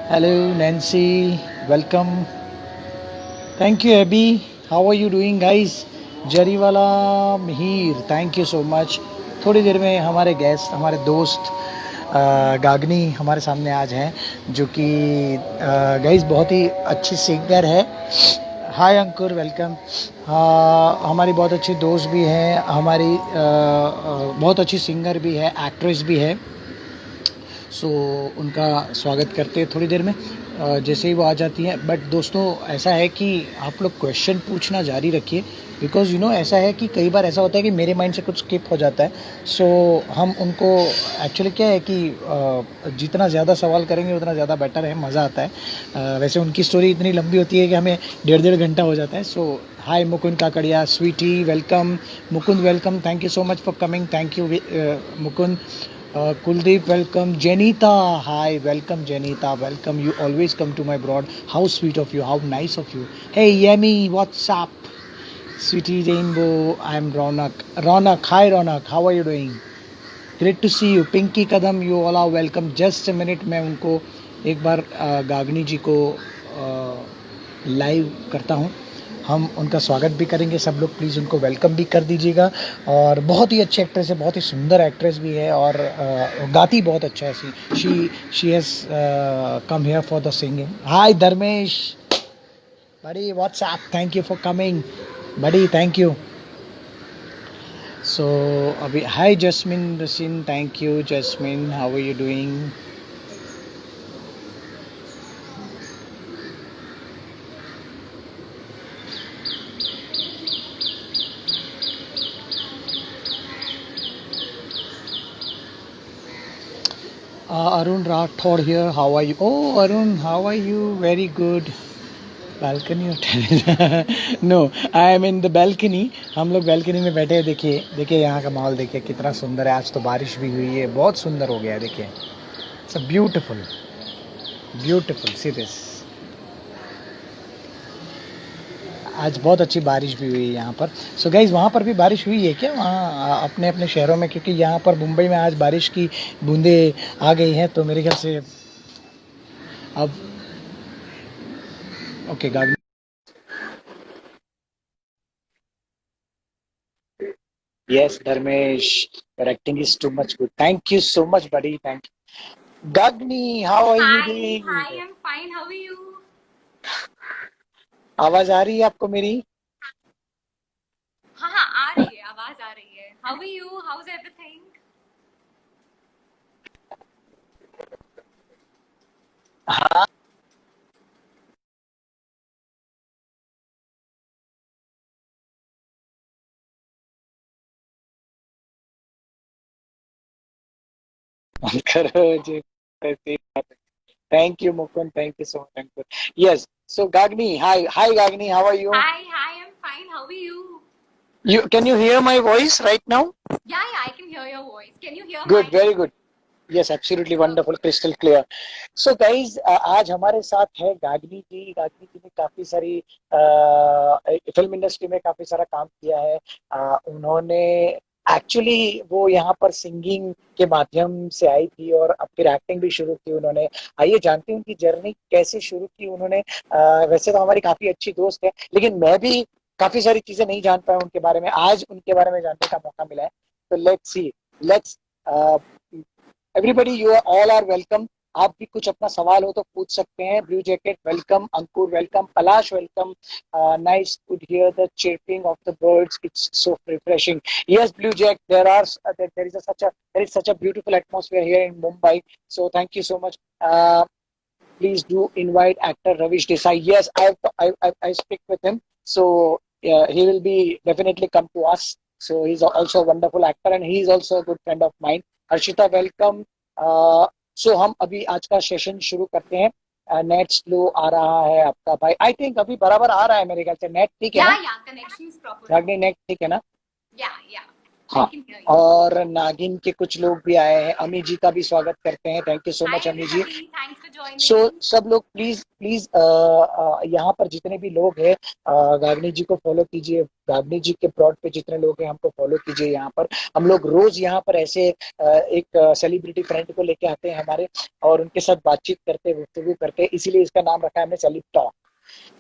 Hello, Nancy. Welcome. Thank you, Abby. How are you doing, guys? Zariwala Mihir, thank you so much. थोड़ी देर में हमारे guest, हमारे दोस्त गागनी हमारे सामने आज हैं, जो कि गाइस बहुत ही अच्छी सिंगर है. हाय अंकुर, वेलकम. हमारी बहुत अच्छी दोस्त भी हैं, हमारी बहुत अच्छी सिंगर भी है, एक्ट्रेस भी है. सो उनका स्वागत करते हैं थोड़ी देर में, जैसे ही वो आ जाती हैं. बट दोस्तों, ऐसा है कि आप लोग क्वेश्चन पूछना जारी रखिए, बिकॉज ऐसा है कि कई बार ऐसा होता है कि मेरे माइंड से कुछ स्किप हो जाता है. सो हम उनको एक्चुअली क्या है कि जितना ज़्यादा सवाल करेंगे उतना ज़्यादा बेटर है, मज़ा आता है. वैसे उनकी स्टोरी इतनी लंबी होती है कि हमें 1.5 घंटा हो जाता है. So hi Mukund Kakadiya, sweetie welcome. Mukund welcome, thank you so much for coming. Thank you Mukund. Kuldeep, welcome. Janita, hi, welcome Janita, welcome. You always come to my broad. How sweet of you, how nice of you. Hey Yemi, what's up? Sweetie Rainbow, I'm Ronak. Ronak, hi Ronak, how are you doing? Great to see you. Pinky Kadam, you all are welcome. Just a minute, मैं उनको एक बार गागनी जी को live करता हूँ. हम उनका स्वागत भी करेंगे. सब लोग प्लीज़ उनको वेलकम भी कर दीजिएगा. और बहुत ही अच्छी एक्ट्रेस है, बहुत ही सुंदर एक्ट्रेस भी है, और गाती बहुत अच्छा है. She has come here for the singing. Hi Dharmesh buddy, what's up? Thank you for coming buddy, thank you. So अभी hi Jasmine Rasin, thank you Jasmine, how are you doing? Arun Rathod here. How are you? Oh, Arun, how are you? Very good. Balcony और terrace? No, I am in the balcony. हम लोग balcony में बैठे हैं. देखिए देखिए यहाँ का माहौल देखिए कितना सुंदर है. आज तो बारिश भी हुई है, बहुत सुंदर हो गया है. देखिए, it's a beautiful beautiful see this. आज बहुत अच्छी बारिश भी हुई है यहाँ पर. सो गाइज, वहाँ पर भी बारिश हुई है क्या, वहाँ अपने अपने शहरों में? क्योंकि यहाँ पर मुंबई में आज बारिश की बूंदें आ गई हैं, तो मेरे ख्याल से अब okay गागनी. Yes, Dharmesh, your acting is too much good. Thank you so much, buddy. Thank you. Gagni, how are you Hi, doing? hi, I'm fine. How are you? आवाज आ रही है आपको मेरी? हाँ हाँ आ रही है, आवाज आ रही है. How are you? How's everything? हाँ. बंद करो जी. Thank you, Mukund. Thank you so much. Thank you. Yes. So Gagni, hi Gagni. How are you? Hi, hi, I'm fine. How are you? You can you hear my voice right now? Yeah, I can hear your voice. Can you hear Good, mine? very good. Yes, absolutely Okay. wonderful, crystal clear. So guys, आज हमारे साथ है गागनी जी. गागनी जी ने काफी सारी film industry में काफी सारा काम किया है. उन्होंने एक्चुअली वो यहाँ पर सिंगिंग के माध्यम से आई थी, और अब फिर एक्टिंग भी शुरू की उन्होंने. आइए जानते हैं उनकी जर्नी कैसे शुरू की उन्होंने. वैसे तो हमारी काफी अच्छी दोस्त है, लेकिन मैं भी काफी सारी चीजें नहीं जान पाया उनके बारे में. आज उनके बारे में जानने का मौका मिला है. तो let's see, let's everybody, you all are welcome. आप भी कुछ अपना सवाल हो तो पूछ सकते हैं. Blue jacket welcome, Ankur welcome, Palash welcome. Nice to hear the chirping of the birds, it's so refreshing. Yes, blue jack, there is such a beautiful atmosphere here in Mumbai, so thank you so much. Please do invite actor Ravish Desai. Yes, I speak with him, so he will be definitely come to us. So he's also a wonderful actor, and he is also a good friend of mine. Harshita welcome. So हम अभी आज का session शुरू करते हैं. Net slow आ रहा है आपका भाई. आई थिंक अभी बराबर आ रहा है मेरे ख्याल से. नेट ठीक है ना Yeah, connection is proper now. Ragini? Net ठीक है ना? Yeah. I हाँ, can hear you. और नागिन के कुछ लोग भी आए हैं। अमी जी का भी स्वागत करते हैं। Thank you so Hi much अमी जी। everybody. Thanks for so joining. सब लोग प्लीज प्लीज यहाँ पर जितने भी लोग हैं, गागनी जी को फॉलो कीजिए। गागनी जी के प्लॉट पे जितने लोग हैं हमको फॉलो कीजिए। यहाँ पर हम लोग रोज यहाँ पर ऐसे एक सेलिब्रिटी फ्रेंड को लेके आते हैं हमारे, और उनके साथ बातचीत करते, गुफ्तगू करते, इसीलिए इसका नाम रखा है हमने सेलिब टॉक।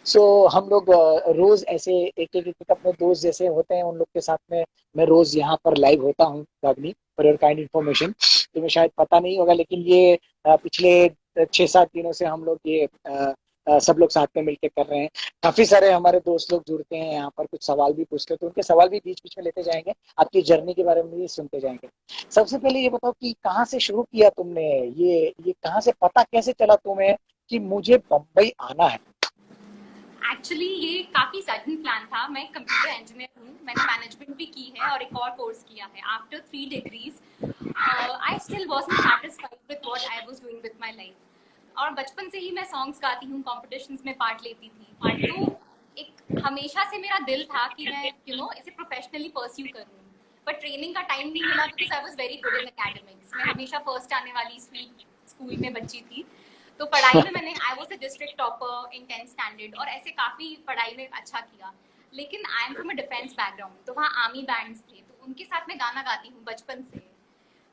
सो हम लोग रोज ऐसे एक अपने दोस्त जैसे होते हैं, उन लोग के साथ में मैं रोज यहाँ पर लाइव होता हूँ। गागनी, फॉर योर काइंड इन्फॉर्मेशन, तुम्हें शायद पता नहीं होगा, लेकिन ये पिछले 6-7 दिनों से हम लोग ये सब लोग साथ में मिलकर कर रहे हैं। काफी सारे हमारे दोस्त लोग जुड़ते हैं यहाँ पर, कुछ सवाल भी पूछते हैं, तो उनके सवाल भी बीच बीच में लेते जाएंगे। आपकी जर्नी के बारे में भी सुनते जाएंगे। सबसे पहले ये बताओ कि कहाँ से शुरू किया तुमने, ये कहाँ से पता कैसे चला तुम्हें कि मुझे बम्बई आना है? एक्चुअली ये काफ़ी सडन प्लान था। मैं कंप्यूटर इंजीनियर हूँ, मैंने मैनेजमेंट भी की है और एक और कोर्स किया है। After 3 degrees I still wasn't satisfied with what I was doing with my life. और बचपन से ही मैं सॉन्ग्स गाती हूँ, कॉम्पिटिशन्स में पार्ट लेती थी, तो एक हमेशा से मेरा दिल था कि मैं इसे प्रोफेशनली परस्यू करूँ। बट ट्रेनिंग का टाइम नहीं मिला because I was very good in academics. मैं हमेशा फर्स्ट आने वाली स्वीट स्कूल में बच्ची थी। तो पढ़ाई में मैंने I was a district topper in 10th standard और ऐसे काफ़ी पढ़ाई में अच्छा किया। लेकिन आई am from a defence background, तो वहाँ आर्मी बैंड्स थे, तो उनके साथ मैं गाना गाती हूँ बचपन से।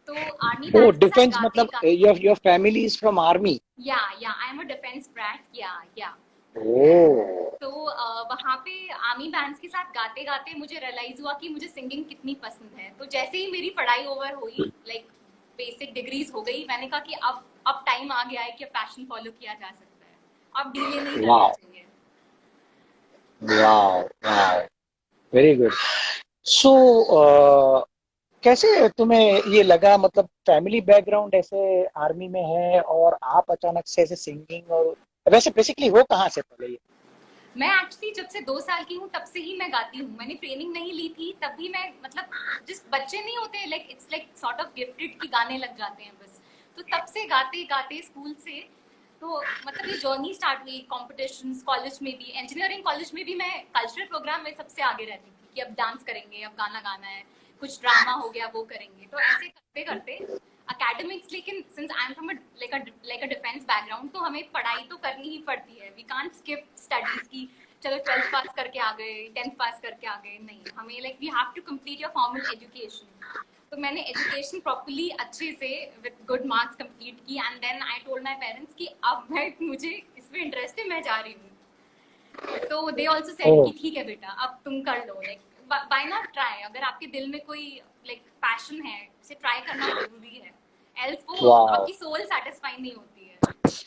तो आर्मी ओ, बैंड्स के साथ डिफेंस गाते मतलब गाते your family is from army? Yeah I am a defence brat yeah. Oh, तो वहाँ पे आर्मी बैंड्स के साथ गाते गाते मुझे रियलाइज हुआ कि मुझे सिंगिंग कितनी पसंद है। तो जैसे ही मेरी पढ़ाई ओवर हुई, लाइक बेसिक डिग्रीज हो गई, मैंने कहा कि अब टाइम आ गया है कि अब पैशन फॉलो किया जा सकता है, अब डिले नहीं करना वाह, चाहिए। वाह, वाह, वेरी गुड। सो कैसे तुम्हें ये लगा, मतलब फैमिली बैकग्राउंड ऐसे आर्मी में है और आप अचानक से ऐसे सिंगिंग, और वैसे बेसिकली हो कहाँ से पहले ये? मैं एक्चुअली जब से 2 साल की हूँ तब से ही मैं गाती हूँ। मैंने ट्रेनिंग नहीं ली थी, तब भी मैं मतलब जिस बच्चे नहीं होते, like it's like sort of gifted कि गाने लग जाते हैं बस। तो तब से गाते गाते स्कूल से, तो मतलब ये जर्नी स्टार्ट हुई कॉम्पिटिशन्स। कॉलेज में भी, इंजीनियरिंग कॉलेज में भी मैं कल्चरल प्रोग्राम में सबसे आगे रहती थी कि अब डांस करेंगे, अब गाना गाना है, कुछ ड्रामा हो गया वो करेंगे। तो ऐसे करते करते अकेडमिक्स, लेकिन since I am from like a defence background, तो हमें पढ़ाई तो करनी ही पड़ती है। वी कांट स्किप स्टडीज की चलो 12th पास करके आ गए, 10th पास करके आ गए, नहीं, हमें like we have to complete your formal education. तो मैंने एजुकेशन प्रॉपर्ली अच्छे से विद गुड मार्क्स कंप्लीट की, and then I told my parents कि अब मुझे इसमें इंटरेस्ट है, मैं जा रही हूँ। तो दे ऑल्सो ओ, सेड कि ठीक है बेटा, अब तुम कर लो, लाइक व्हाई नॉट ट्राई। अगर आपके दिल में कोई लाइक पैशन है, उसे ट्राई करना जरूरी है, एल्स वो वाह, आपकी सोल सेटिस्फाई नहीं होती है।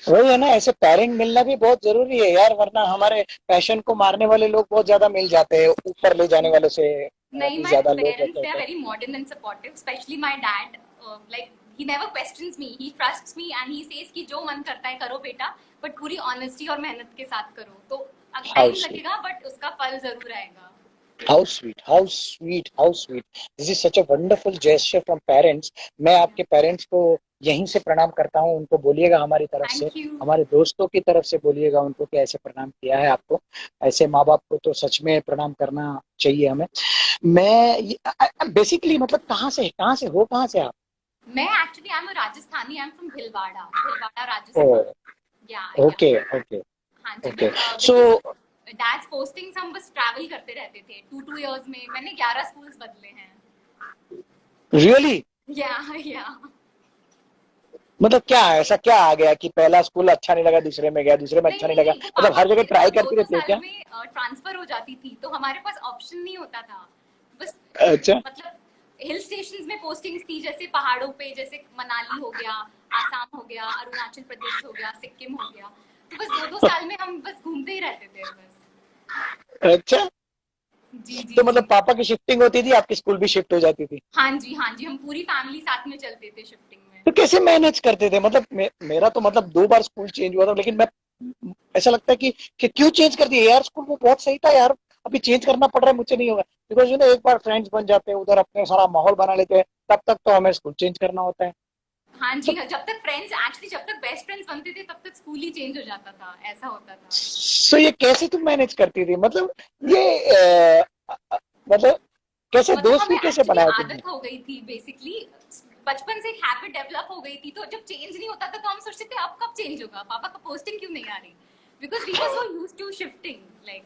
वही है ना, ऐसे पेरेंट मिलना भी बहुत जरूरी है यार, वरना हमारे पैशन को मारने वाले लोग बहुत ज्यादा मिल जाते हैं, ऊपर ले जाने वालों से नहीं, भी my ज्यादा लोग parents, ऐसे they are होते हैं। very modern and supportive, especially my dad. Like he never questions me, he trusts me and he says कि जो मन करता है करो बेटा, but पूरी honesty और मेहनत के साथ करो। तो हाउ टाइम स्वीट, लगेगा बट उसका फल जरूर आएगा। How sweet, how sweet, how sweet. This is such a wonderful gesture from parents. मैं आपके पेरेंट्स को यहीं से प्रणाम करता हूँ, उनको बोलिएगा हमारी तरफ से, थैंक यू। हमारे दोस्तों की तरफ से बोलिएगा उनको कि ऐसे प्रणाम किया है आपको। ऐसे माँ बाप को तो सच में प्रणाम करना चाहिए हमें। मैं बेसिकली मतलब कहाँ से आप? मैं actually I am Rajasthani, I am from Bhilwara, Bhilwara oh, Rajasthan. Yeah okay, okay, हाँ जी, okay. So because dad's postings हम बस ट्रैवल करते रहते थे। 2 2 इयर्स में मैंने 11 स्कूल्स बदले हैं। रियली, या मतलब क्या ऐसा क्या आ गया कि पहला स्कूल अच्छा नहीं लगा, दूसरे में गया, दूसरे में नहीं अच्छा नहीं नहीं लगा, नहीं, वो मतलब पापा हर की जगह ट्राई दो करते दो रहते हो साल क्या? में ट्रांसफर हो जाती थी, तो हमारे पास ऑप्शन नहीं होता था बस। अच्छा, मतलब हिल स्टेशंस में पोस्टिंग्स थी, जैसे पहाड़ों पे, जैसे मनाली हो गया, आसाम हो गया, अरुणाचल प्रदेश हो गया, सिक्किम हो गया। तो बस 2 2 साल में हम बस घूमते ही रहते थे बस। अच्छा। जी जी तो मतलब जी। पापा की शिफ्टिंग होती थी, आपकी स्कूल भी शिफ्ट हो जाती थी? हाँ जी हाँ जी, हम पूरी फैमिली साथ में चलते थे शिफ्टिंग में। तो कैसे मैनेज करते थे? मतलब मेरा तो मतलब 2 बार स्कूल चेंज हुआ था, लेकिन मैं ऐसा लगता है कि क्यों चेंज कर दिया यार, स्कूल वो बहुत सही था यार, अभी चेंज करना पड़ रहा है, मुझसे नहीं होगा। बिकॉज एक बार फ्रेंड्स बन जाते हैं उधर, अपने सारा माहौल बना लेते हैं, तब तक तो हमें स्कूल चेंज करना होता है। हाँ जी तो हाँ, जब तक फ्रेंड्स, एक्चुअली जब तक बेस्ट फ्रेंड्स बनते थे तब तक स्कूल ही चेंज हो जाता था, ऐसा होता था। सो ये कैसे तुम मैनेज करती थी, मतलब ये मतलब कैसे मतलब दोस्त भी हमें कैसे एक्चुअली बनाया तुमने? आदत हो गई थी बेसिकली, बचपन से एक हैबिट डेवलप हो गई थी, तो जब चेंज नहीं होता था तो हम सोचते थे अब कब चेंज होगा, पापा का पोस्टिंग क्यों नहीं आ रही, because we were so used to shifting like,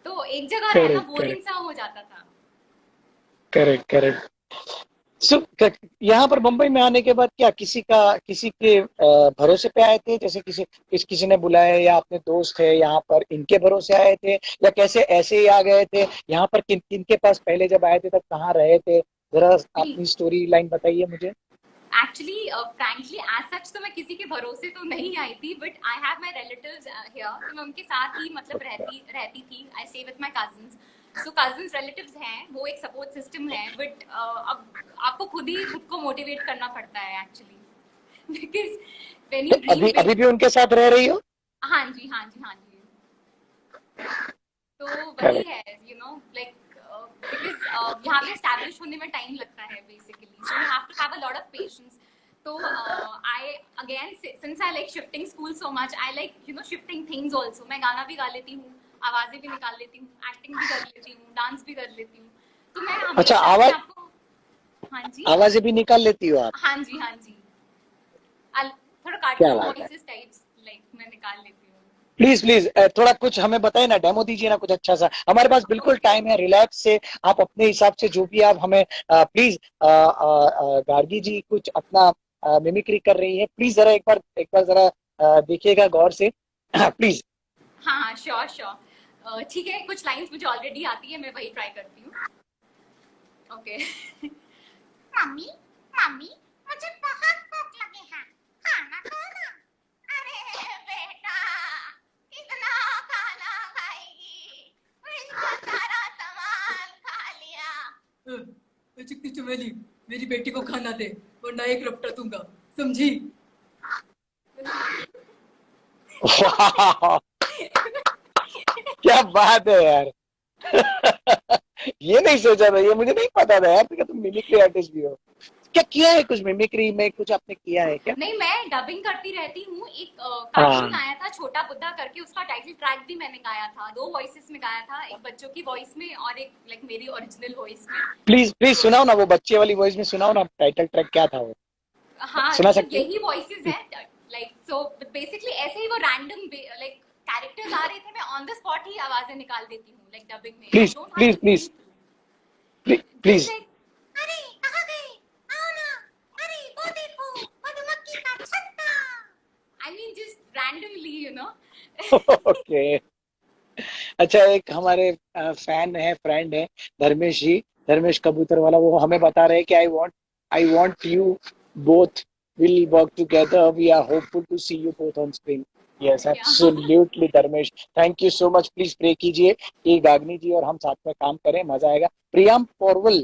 तो एक जगह रहना करेक्ट, बोरिंग करेक्ट, सा हो जाता था। Correct, correct. सो यहाँ पर मुंबई में आने के बाद क्या किसी के भरोसे पे आए थे, जैसे किसी ने बुलाया, या अपने दोस्त है यहाँ पर इनके भरोसे आए थे, या कैसे ऐसे ही आ गए थे यहाँ पर? किन किन के पास पहले जब आए थे तब कहाँ रहे थे? जरा अपनी स्टोरी लाइन बताइए मुझे। एक्चुअली फ्रैंकली एज सच तो मैं किसी के भरोसे तो नहीं आई थी, but I have my relatives here, तो मैं उनके साथ ही मतलब रहती रहती थी। I stay with my cousins, so cousins relatives हैं, वो एक सपोर्ट सिस्टम है, बट अब आपको खुद को मोटिवेट करना पड़ता है एक्चुअली, बिकॉज व्हेन यू तो ड्रीम अभी बिग। भी उनके साथ रह रही हो? हाँ जी, हाँ जी, हाँ जी। तो वही करेक्ट। है, यू नो लाइक, बिकॉज यहाँ पे एस्टैब्लिश होने में टाइम लगता है basically, so you have to have a lot of patience. तो I again, since I like shifting school so much, I like you know shifting things also. मैं गाना भी गा लेती हूँ, आवाजें भी निकाल लेती हूँ, एक्टिंग भी कर लेती हूँ, डांस भी कर लेती हूँ। तो मैं अच्छा, हमेशा अपने आवाज आप को, हाँ जी, आवाजें भी निकाल लेती हो आप? हाँ जी, हाँ जी, थोड़ा क्या कार्टून बात है! वॉइसेस टाइप्स लाइक मैं निकाल लेती हूँ। प्लीज प्लीज थोड़ा कुछ हमें बताइए ना, डेमो दीजिए ना कुछ अच्छा सा। हमारे पास बिल्कुल ओके, टाइम है, रिलैक्स से आप अपने हिसाब से जो भी आप हमें प्लीज। गार्गी जी कुछ अपना मिमिक्री कर रही है, प्लीज जरा एक बार जरा देखिएगा गौर से। प्लीज। हाँ हाँ, श्योर श्योर, ठीक है, कुछ लाइंस मुझे ऑलरेडी आती है, मैं वही ट्राई करती हूँ। ओके। मम्मी, मम्मी, मुझे बहुत भूख लगी है, खाना दो ना। अरे बेटा, कितना खाना खाएगी, फ्रिज का सारा सामान खा लिया। चिकनी चमेली, मेरी बेटी को खाना दे, वरना एक रपटा दूंगा, समझी? वाह, क्या बात है यार! ये नहीं सोचा था, ये मुझे नहीं पता था यार कि तुम मिमिक्री आर्टिस्ट भी हो। क्या किया है कुछ मिमिक्री में, कुछ आपने किया है क्या? नहीं, मैं डबिंग करती रहती हूँ। एक कार्टून हाँ, आया था छोटा बुद्धा करके, उसका टाइटल ट्रैक भी मैंने गाया था, दो वॉइसेस में गाया था, एक बच्चों की वॉइस में और एक लाइक मेरी ओरिजिनल वॉइस में। प्लीज प्लीज तो सुनाओ ना, वो बच्चे वाली वॉइस में सुनाओ ना, टाइटल ट्रैक क्या था वो? हाँ, सुना मतलब सकती हो? यही वॉइसेस हैं लाइक, सो बेसिकली ऐसे ही वो रैंडम लाइक कैरेक्टर्स आ रहे थे, मैं ऑन द स्पॉट ही आवाजें निकाल देती हूँ लाइक डबिंग में, I please don't have please to please think. Just please. Like, अरे कहाँ गए, आओ ना, अरे वो देखो, मधुमक्खी का छत्ता। I mean just randomly, you know. Okay. अच्छा, एक हमारे फैन है, फ्रेंड है, धर्मेश जी, धर्मेश कबूतर वाला, वो हमें बता रहे हैं कि I want you both will work together, we are hopeful to see you both on screen. Yes, yeah absolutely Dharmesh, thank you so much. Please pray कीजिए कि गागनी जी और हम साथ में काम करें, मजा आएगा। प्रियम पोरवल,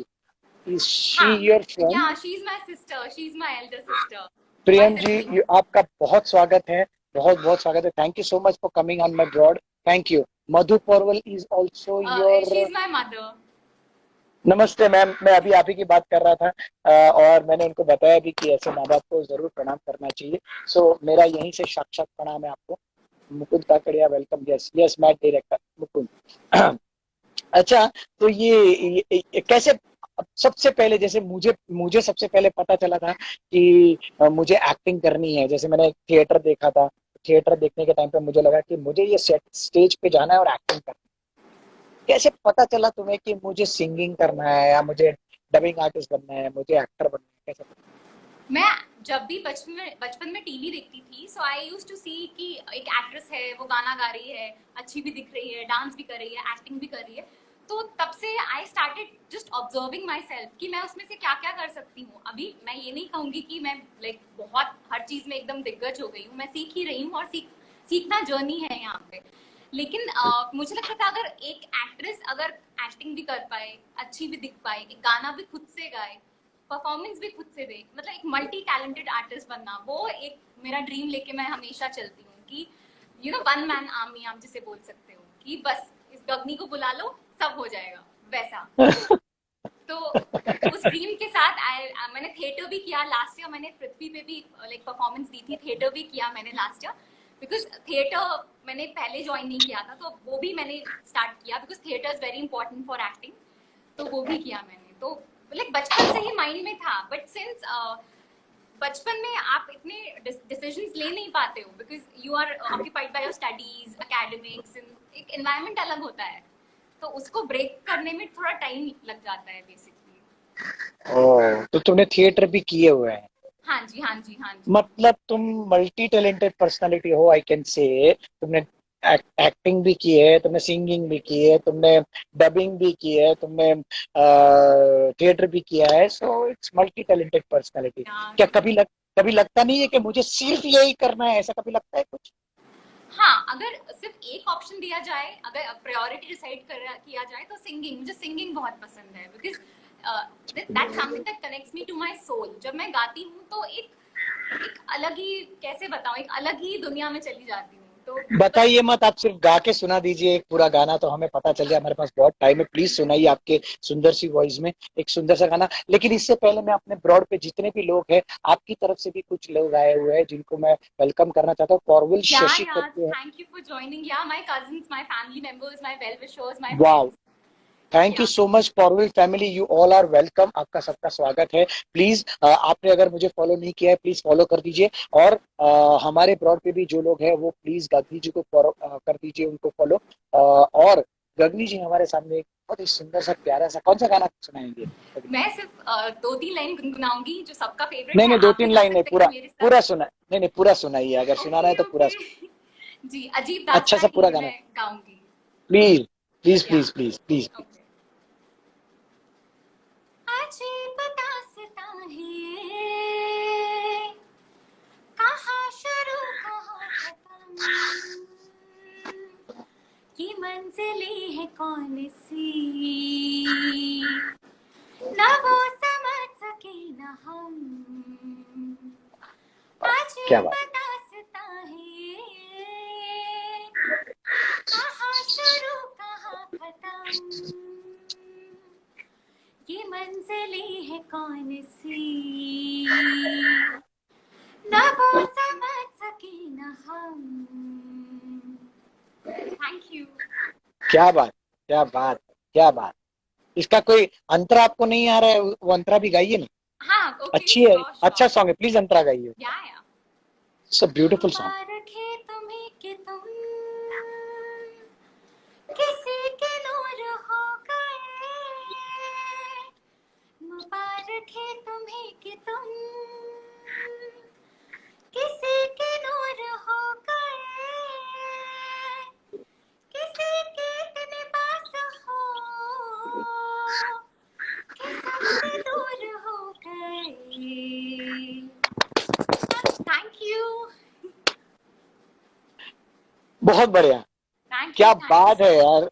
इज शी हाँ, your friend? Yeah she is my sister, she is my elder sister, my Priyam ji, sibling. आपका बहुत स्वागत है, बहुत बहुत स्वागत है। Thank you so much for coming on my broad. Thank you. Madhu Porwal is also she your? Is my mother. नमस्ते ma'am, मैं अभी आप ही की बात कर रहा था, और मैंने उनको बताया भी कि ऐसे माँ बाप को जरूर प्रणाम करना चाहिए। सो मेरा यहीं से साक्षात प्रणाम है आपको। Mukund Kakadiya, welcome. Yes yes, मैट डायरेक्टर मुकुंद। अच्छा, तो ये कैसे? सबसे पहले जैसे मुझे मुझे सबसे पहले पता चला था कि मुझे एक्टिंग करनी है, जैसे मैंने थिएटर देखा था, थिएटर देखने के टाइम पे मुझे लगा कि मुझे ये स्टेज पे जाना है और एक्टिंग करना है। कैसे पता चला तुम्हें कि मुझे सिंगिंग करना है, या मुझे डबिंग आर्टिस्ट बनना है, मुझे एक्टर बनना है? कैसे पता? मैं जब भी बचपन में टीवी देखती थी, सो आई यूज्ड टू सी कि एक एक्ट्रेस है, वो गाना गा रही है, अच्छी भी दिख रही है, डांस भी कर रही है, एक्टिंग भी कर रही है। तो तब से I started just observing my self कि मैं उसमें से क्या क्या कर सकती हूँ। अभी मैं ये नहीं कहूंगी कि मैं लाइक बहुत हर चीज में एकदम दिग्गज हो गई हूँ, मैं सीख ही रही हूँ, और सीखना जर्नी है यहाँ पे। लेकिन मुझे लगता था अगर एक एक्ट्रेस अगर एक्टिंग भी कर पाए, अच्छी भी दिख पाए, एक गाना भी खुद से गाए, परफॉर्मेंस भी खुद से दे, मतलब एक मल्टी टैलेंटेड आर्टिस्ट बनना, वो एक मेरा ड्रीम लेके मैं हमेशा चलती हूँ कि you know one man army आप जिसे बोल सकते हो, कि बस इस गगनी को बुला लो, सब हो जाएगा वैसा। तो उस ड्रीम के साथ मैंने थिएटर भी किया लास्ट ईयर, मैंने पृथ्वी पे भी लाइक परफॉर्मेंस दी थी, थिएटर भी किया मैंने लास्ट ईयर, बिकॉज थिएटर मैंने पहले ज्वाइन नहीं किया था, तो वो भी मैंने स्टार्ट किया because theatre is very important for acting. तो वो भी किया मैंने। तो लाइक बचपन से ही माइंड में था, बट सिंस बचपन में आप इतने डिसीजंस ले नहीं पाते हो because you are occupied by your studies, academics, एक एनवायरनमेंट अलग होता है, तो उसको ब्रेक करने में थोड़ा टाइम लग जाता है बेसिकली। ओह, तो तुमने थिएटर भी किए हुए हैं? हाँ जी, हाँ जी, हाँ जी। मतलब तुम मल्टी टैलेंटेड पर्सनालिटी हो, आई कैन से। तुमने एक्टिंग भी की है, तुमने सिंगिंग भी की है, तुमने डबिंग भी की है, तुमने थिएटर भी किया है, so it's multi talented personality. हाँ, क्या कभी लगता नहीं है कि मुझे सिर्फ यही करना है, ऐसा कभी लगता है कुछ? हाँ, अगर सिर्फ एक ऑप्शन दिया जाए, अगर प्रायोरिटी डिसाइड किया जाए, तो सिंगिंग, मुझे सिंगिंग बहुत पसंद है because that something that connects me to my soul. जब मैं गाती हूँ तो एक अलग ही, कैसे बताऊँ, एक अलग ही दुनिया में चली जाती हूँ, तो बस। बताइए मत, आप सिर्फ गा के सुना दीजिए एक पूरा गाना, तो हमें पता चल जाए। हमारे पास बहुत टाइम है, प्लीज सुनाइए आपके सुंदर सी वॉइस में एक सुंदर सा गाना। लेकिन इससे पहले मैं अपने ब्रॉड पे जितने भी लोग हैं, आपकी तरफ से भी कुछ लोग आए हुए हैं जिनको मैं वेलकम करना चाहता हूँ। पॉरविल शशि Yeah, करके है। thank you for joining. Yeah, my cousins, my family members, my well-wishers, my वाह, friends. Thank you Yeah. So much Porwal family, you all are welcome. आपका सबका स्वागत है। प्लीज आपने अगर मुझे फॉलो नहीं किया है, प्लीज फॉलो कर दीजिए। और हमारे ब्रॉड पे भी जो लोग हैं वो प्लीज गगनी जी को फॉलो कर दीजिए, उनको फॉलो। और गगनी जी हमारे सामने एक बहुत ही सुंदर सा प्यारा सा कौन सा गाना सुनाएंगे? मैं सिर्फ 2-3 लाइन गुनगुनाऊंगी जो सबका फेवरेट नहीं है, नहीं, दो आप भी तीन गा लाइन नहीं, सकते हैं पूरा मेरे साथ। पूरा सुना, नहीं नहीं पूरा सुनाइए, अगर सुनाना है ओके, तो पूरा ओके। जी, अजीब अच्छा सा दास्तां ही पूरा है, गाना। मैं गाऊंगी। प्लीज प्लीज या, please please please please. Okay. अजीब दास्तां है, कहाँ शुरू कहाँ खत्म, ये मंजिलें है कौन सी, ना वो समझ सके ना हम, क्या अजीब बात। दास्तां है, कहाँ शुरू कहाँ खत्म, ये मंजिलें है कौन सी, ना वो समझ सके ना हम। Thank you. क्या बात, क्या बात, क्या बात। इसका कोई अंतरा आपको नहीं आ रहा है? वो अंतरा भी गाइए ना। हाँ, ओके, अच्छी है, श्योर, अच्छा श्योर। सॉन्ग है, प्लीज अंतरा गाइए। Yeah. It's a beautiful song. मुबारक है तुम्हें कि तुम किसी के नूर हो गए, मुबारक है तुम्हें कि तुम किसी के नूर हो गए, किसी के इतने पास हो कि सबसे दूर हो गए। Thank you. बहुत बढ़िया। थैंक यू, क्या थैंक यू बात सो है मच। यार,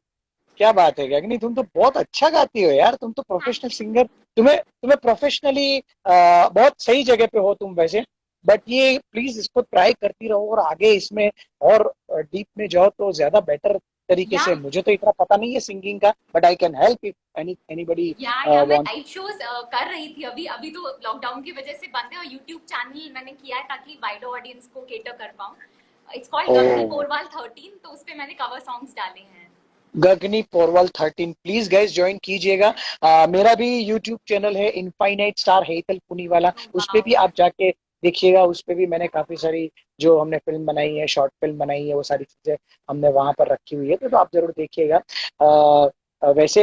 क्या बात है गगनी, तुम तो बहुत अच्छा गाती हो यार, तुम तो प्रोफेशनल थैंक यू। सिंगर। तुम्हें तुम्हें प्रोफेशनली बहुत सही जगह पे हो तुम वैसे। बट ये प्लीज इसको ट्राई करती रहो और आगे इसमें और डीप में जाओ तो ज्यादा बेटर तरीके या से। मुझे तो इतना पता नहीं है सिंगिंग का, but I can help if anybody या मैं वांट। लाइव शोज कर रही थी। अभी अभी तो लॉकडाउन की वजह से बंद है, और यूट्यूब चैनल मैंने किया है ताकि वाइडर ऑडियंस को केटर कर पाऊँ। इट्स कॉल्ड ओ, गगनी पोरवाल 13, तो उस पे मैंने कवर सॉन्ग्स डाले हैं। गगनी पोरवल 13, प्लीज गाइस ज्वाइन कीजिएगा। मेरा भी यूट्यूब चैनल है इनफाइनाइट स्टार हेतल पुनीवाला, उस पे वाओ। भी आप जाके देखिएगा। उस पे भी मैंने काफी सारी जो हमने फिल्म बनाई है, शॉर्ट फिल्म बनाई है, वो सारी चीजें हमने वहां पर रखी हुई है, तो आप जरूर देखिएगा। वैसे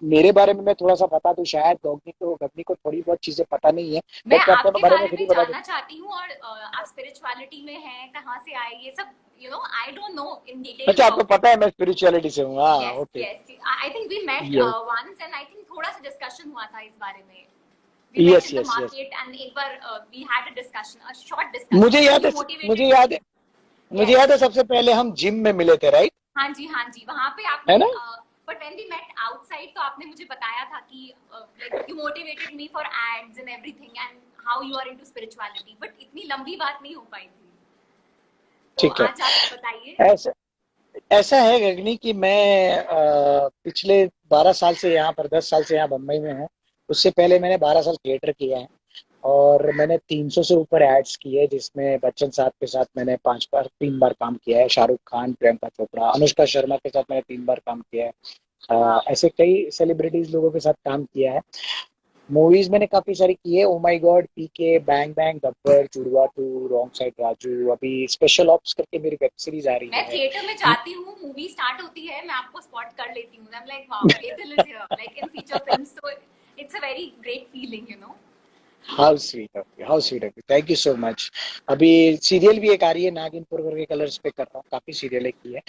मेरे बारे में मैं थोड़ा सा बता दूं, शायद गगनी को थोड़ी बहुत चीजें पता नहीं है, मैं बट मैं अपने आपके बारे में बारे फिर भी में बता दूं। जानना चाहती हूँ, और आप स्पिरिचुअलिटी में हैं, कहाँ से आए ये सब, I don't know in detail अच्छा, आपको अबाउट इट। पता है मैं स्पिरिचुअलिटी से हूँ? हाँ, yes, okay. Yes, I think we met yes once, and I think थोड़ा सा डिस्कशन हुआ था इस बारे में। We met yes in the yes yes. market, and एक बार we had a discussion, a short मुझे discussion, and याद है, you मुझे motivated me. याद है, मुझे Yes. याद है सबसे पहले हम जिम में मिले थे, राइट? हाँ जी, हाँ जी, वहाँ पे है आपने, ना? but when we met outside, तो आपने मुझे बताया था कि like you motivated me for ads and everything, and how you are into spirituality, but इतनी लंबी बात नहीं हो पाई थी। तो ठीक है। आज आप बताइए। ऐसा ऐसा है गगनी कि मैं पिछले 12 साल से यहाँ पर, 10 साल से यहाँ बम्बई में हूँ। उससे पहले मैंने 12 साल थिएटर किया है, और मैंने 300 से ऊपर एड्स किए, जिसमें बच्चन साहब के साथ मैंने 5 बार 3 बार काम किया है, शाहरुख खान, प्रियंका चोपड़ा, अनुष्का शर्मा के साथ मैंने 3 बार काम किया है। हाँ। ऐसे कई सेलिब्रिटीज लोगों के साथ काम किया है। मूवीज मैंने काफी सारी की है, oh my god, PK, bang bang, Gabbar, Judwaa two, wrong side Raju, अभी स्पेशल ऑप्स करके मेरी वेब सीरीज आ रही मैं है। थिएटर में जाती हूँ, मूवी स्टार्ट होती है, मैं आपको स्पॉट कर लेती हूँ। I am like wow, Hetal is here, like in feature films, तो it's a very great feeling, you know. How sweet of you, how sweet of you, thank you so much. अभी serial भी एक आ रही है, नागिनपुर करके, कलर्स पे कर रहा हूँ, काफी सीरियल की है।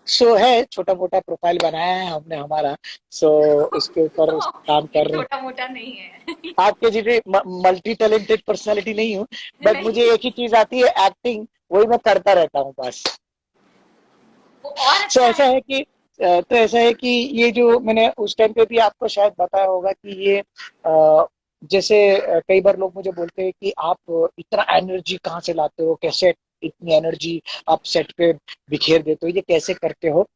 सो है, छोटा मोटा प्रोफाइल बनाया है हमने हमारा। सो उसके ऊपर काम ये कर रहे हैं। छोटा मोटा नहीं है। आपके जितने मल्टी टैलेंटेड पर्सनालिटी नहीं हूँ, बट मुझे नहीं, एक ही चीज आती है, एक्टिंग। वही मैं करता रहता हूँ बस। वो और सो अच्छा ऐसा है। है कि तो ऐसा है कि ये जो मैंने उस टाइम पे भी आपको शायद बताया होगा कि ये जैसे कई बार लोग मुझे बोलते हैं कि आप इतना एनर्जी कहाँ से लाते हो, कैसे इतनी एनर्जी आप सेट पे बिखेर देते हो, ये कैसे करते हो।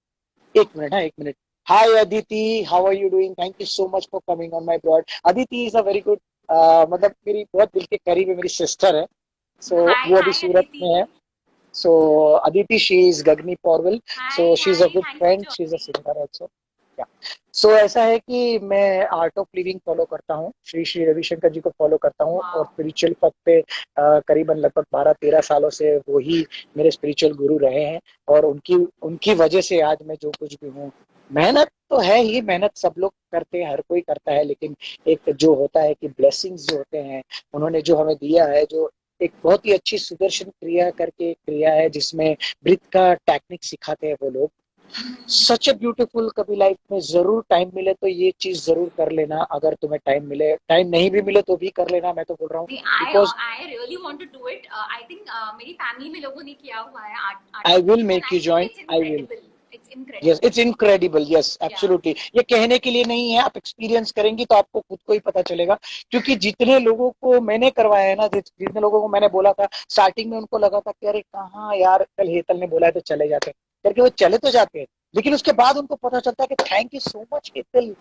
एक मिनट, हाँ, एक minute. Hi Aditi, how are you doing, thank you so much for coming on my broad. Aditi is a very good, मतलब मेरी बहुत दिल के करीब है, मेरी सिस्टर है। सो हाय वो अभी हाय सूरत अदिति। में है। So Aditi, she is Gagni Porwal. Hi So she's a hi, good thanks for friend. She's a joining. singer also. Yeah. So ऐसा है कि मैं आर्ट ऑफ लिविंग फॉलो करता हूँ, श्री श्री रविशंकर जी को फॉलो करता हूँ, और वाओ। स्पिरिचुअल पथ पे करीबन लगभग 12-13 सालों से वो ही मेरे स्पिरिचुअल गुरु रहे हैं। और उनकी उनकी वजह से आज मैं जो कुछ भी हूँ। मेहनत तो है ही, मेहनत सब लोग करते हैं, हर कोई करता है, लेकिन एक जो होता है कि ब्लेसिंग्स जो होते हैं, उन्होंने जो हमें दिया है, जो एक बहुत ही अच्छी सुदर्शन क्रिया करके एक क्रिया है जिसमें ब्रीथ का टेक्निक सिखाते हैं वो लोग। सच ए ब्यूटीफुल, कभी लाइफ में जरूर टाइम मिले तो ये चीज जरूर कर लेना। अगर तुम्हें टाइम मिले, टाइम नहीं भी मिले तो भी कर लेना, मैं तो बोल रहा हूँ। नहीं, I because I really want to do it. I think मेरी फैमिली में लोगों ने किया हुआ है art I of will living, and make I you think join, it's I will. Incredible. It's yes, incredible. It's incredible, yes yeah. Absolutely. ये कहने के लिए नहीं है, आप एक्सपीरियंस करेंगी तो आपको खुद को ही पता चलेगा। क्योंकि जितने लोगों को मैंने करवाया है ना, जितने लोगों को मैंने बोला था, स्टार्टिंग में उनको लगा था कि अरे कहाँ यार, कल हेतल ने बोला है तो चले जाते हैं करके, वो चले तो जाते हैं। लेकिन उसके बाद उनको पता चलता है कि thank you so much Hetal,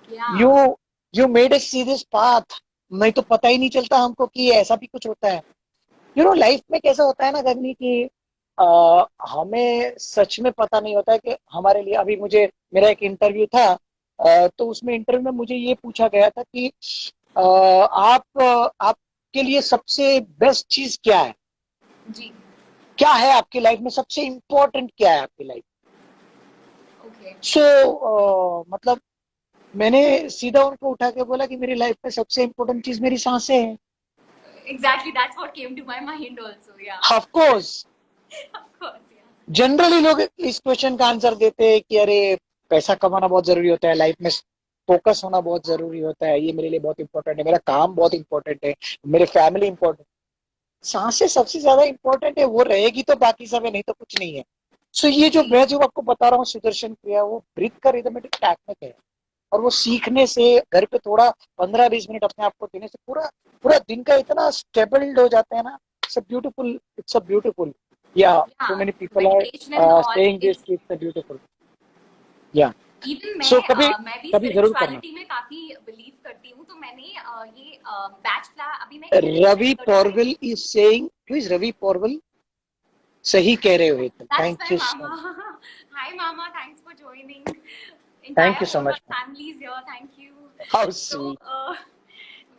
yeah. You you made us see this path. नहीं तो पता ही नहीं चलता हमको कि ऐसा भी कुछ होता है। लाइफ में कैसा होता है ना गगनी कि हमें सच में पता नहीं होता है कि हमारे लिए, अभी मुझे मेरा एक इंटरव्यू था, तो उसमें इंटरव्यू में मुझे ये पूछा गया था कि आपके लिए सबसे बेस्ट चीज क्या है, जी। क्या है आपकी लाइफ में सबसे इम्पोर्टेंट, क्या है आपकी लाइफ। ओके। सो मतलब मैंने सीधा उनको उठा के बोला कि मेरी लाइफ में सबसे इम्पोर्टेंट चीज मेरी सांसें हैं। Exactly, that's what came to my mind also. Yeah. Of course, of course. Yeah. Generally लोग इस क्वेश्चन का आंसर देते हैं कि अरे पैसा कमाना बहुत जरूरी होता है लाइफ में, फोकस होना बहुत जरूरी होता है, ये मेरे लिए बहुत इंपॉर्टेंट है, मेरा काम बहुत इंपॉर्टेंट है, मेरे फैमिली इंपॉर्टेंट। सांसें सबसे ज्यादा इंपॉर्टेंट है, वो रहेगी तो बाकी सब है, नहीं तो कुछ नहीं है। सो ये जो जी। मैं जो आपको बता रहा हूँ सुदर्शन क्रिया, वो ब्रीथ का रिदमेटिक टेक्निक है। और वो सीखने से घर पे थोड़ा 15-20 मिनट अपने आप को देने से पूरा पूरा दिन का इतना स्टेबल्ड हो जाता है ना। It's a beautiful, it's a beautiful, yeah yeah. So many people are meditation and all, saying this it's कि it's a beautiful, yeah even so कभी मैं भी कभी जरूर करना। स्पिरिचुअलिटी में काफी बिलीव करती हूँ, तो मैंने ये बैच फ्लावर, अभी मैं कह रही हूँ, मैं Ravi certified. Porwal is saying, who is Ravi Porwal, सही कह रहे हो Hetal, that's thank my you so, मामा। हाय मामा, thanks for joining. Thank entire you so Purva much, family is here, thank you. How So sweet.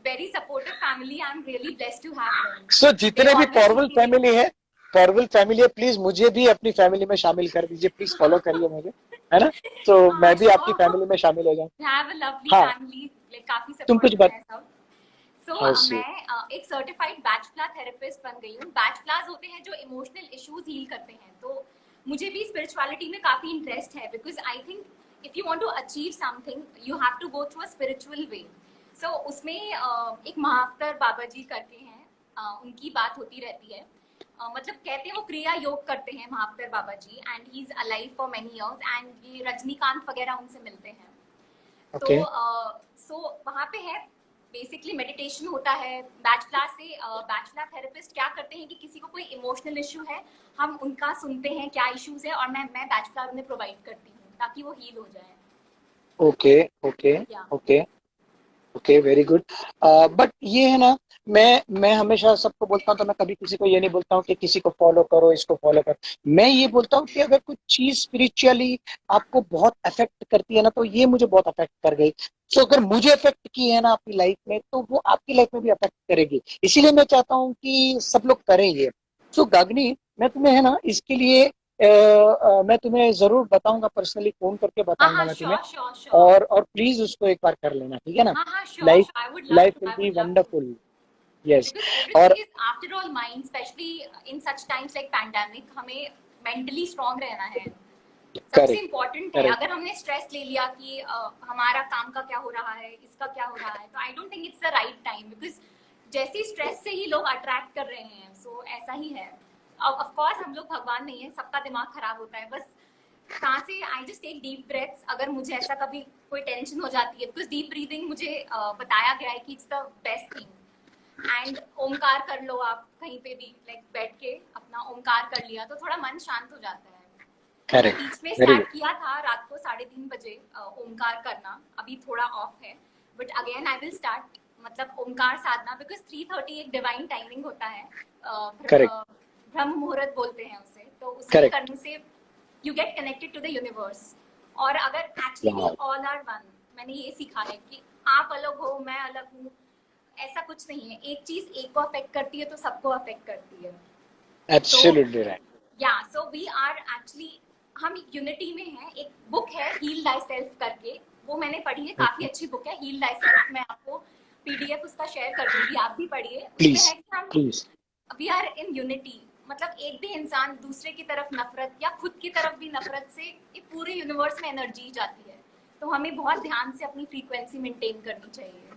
very supportive family, I'm really blessed to have them. So They जितने भी always Porwal keep me very family है, Porwal family है, please मुझे भी अपनी family में शामिल कर दीजिए, प्लीज फॉलो करिए मुझे, है ना। तो मैं भी आपकी sure. फैमिली में शामिल हो जाऊं। You have a lovely हाँ, family, like काफी तुम कुछ supportive बत, है सब। So how sweet. मैं एक सर्टिफाइड बैचलर थेरेपिस्ट बन गई हूँ। बैचलर्स होते हैं जो इमोशनल इश्यूज हील करते हैं, तो मुझे भी स्पिरिचुअलिटी में काफी इंटरेस्ट है, because I think if you want to achieve something you have to go through a spiritual way. So उसमें एक महाफ्तर बाबा जी करके हैं, उनकी बात होती रहती है। मतलब कहते हैं वो क्रिया योग करते हैं महाफ्तर Baba ji, and he is alive for many years, and ये रजनीकांत वगैरह उनसे मिलते हैं। तो ओके, सो वहाँ पे है, बेसिकली मेडिटेशन होता है। बैचलर से बैचलर थेरेपिस्ट क्या करते हैं कि किसी को कोई इमोशनल इशू है, हम उनका सुनते हैं क्या इश्यूज है, और मैं बैचलर उन्हें प्रोवाइड करती हूँ ताकि वो हील हो जाए। ओके, ओके, या। Okay. Okay, very good. But ये है ना, मैं हमेशा सबको बोलता हूँ, तो मैं कभी किसी को ये नहीं बोलता हूँ कि किसी को फॉलो करो, इसको फॉलो करो। मैं ये बोलता हूँ कि अगर कुछ चीज स्पिरिचुअली आपको बहुत अफेक्ट करती है ना, तो ये मुझे बहुत अफेक्ट कर गई। तो अगर मुझे अफेक्ट की है ना आपकी लाइफ में, तो वो आपकी लाइफ में भी अफेक्ट करेगी। इसीलिए मैं चाहता हूँ कि सब लोग करें ये। सो गागनी, मैं तुम्हें है ना इसके लिए मैं तुम्हें जरूर बताऊंगा, पर्सनली फोन करके हाँ बताऊंगा हाँ, मैं तुम्हें। Sure sure sure. और प्लीज उसको एक बार कर लेना, ठीक है ना? हाँ हाँ, sure life sure, I would love life to, will I be would love to. Wonderful. Yes. Because और everything is after all mind, especially in such times like pandemic, हमें mentally strong रहना है। सबसे करेक्ट, इम्पोर्टेंट है। Correct. अगर हमने stress ले लिया कि हमारा काम का क्या हो रहा है, इसका क्या हो रहा है, तो I don't think it's the right time, because जैसी स्ट्रेस से ही लोग अट्रैक्ट कर रहे हैं। सो ऐसा ही है। ऑफ कोर्स हम लोग भगवान नहीं है, सबका दिमाग खराब होता है। बस सांसें, I just take deep breaths अगर मुझे ऐसा कभी कोई टेंशन हो जाती है, बिकॉज डीप ब्रीदिंग मुझे बताया गया है कि it's the best thing. And Omkar कर लो आप कहीं पे भी, लाइक बैठ के अपना ओमकार कर लिया तो थोड़ा मन शांत हो जाता है। मैंने करेक्ट, बीच में वेरी गुड। स्टार्ट किया था रात को 3:30 बजे ओमकार करना, अभी थोड़ा ऑफ है, but again I will start. मतलब ओमकार साधना, बिकॉज 3:30 एक डिवाइन टाइमिंग होता है, करेक्ट, ब्रह्म मुहूर्त बोलते हैं उसे, तो उसमें करेक्ट। करने से you get connected to the universe. और अगर actually we wow. All are one, मैंने ये सीखा है कि आप अलग हो, मैं अलग हूँ, ऐसा कुछ नहीं है। एक चीज एक को अफेक्ट करती है तो सबको अफेक्ट करती है। तो एब्सोल्युटली राइट। या सो वी आर एक्चुअली, हम यूनिटी में हैं। एक बुक है हील दाई सेल्फ करके, वो मैंने पढ़ी है, काफी अच्छी बुक है हील दाई सेल्फ। मैं आपको पीडीएफ उसका शेयर कर दूंगी, आप भी पढ़िए। उसमें प्लीज, है कि हम please. We are in unity. मतलब एक भी इंसान दूसरे की तरफ नफरत या खुद की तरफ भी नफरत से ये पूरे यूनिवर्स में एनर्जी जाती है। तो हमें बहुत ध्यान से अपनी फ्रीक्वेंसी मेंटेन करनी चाहिए।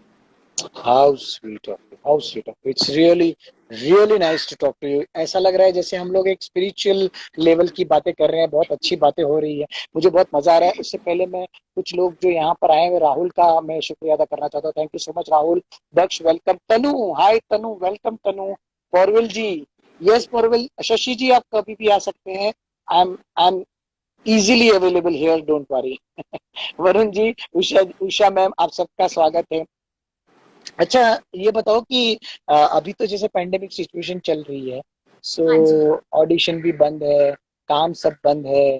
How sweet of you, how sweet of you. It's really really nice to talk to you. ऐसा लग रहा है जैसे हम लोग एक स्पिरिचुअल लेवल की बातें कर रहे हैं, बहुत अच्छी बातें हो रही है। मुझे बहुत मजा आ रहा है। उससे पहले मैं कुछ लोग जो यहाँ पर आए हुए, राहुल का मैं शुक्रिया अदा करना चाहता हूँ। Thank you so much Rahul. Daksh welcome. Tanu, hi Tanu, welcome Tanu. Porwal ji, yes Porwal. Shashi ji, आप कभी भी आ सकते हैं। I am easily available here, don't worry. Varun ji, Usha, Usha ma'am, आप सबका स्वागत है। अच्छा, ये बताओ कि अभी तो जैसे पेंडेमिक सिचुएशन चल रही है, सो हाँ जी। ऑडिशन भी बंद है, काम सब बंद है,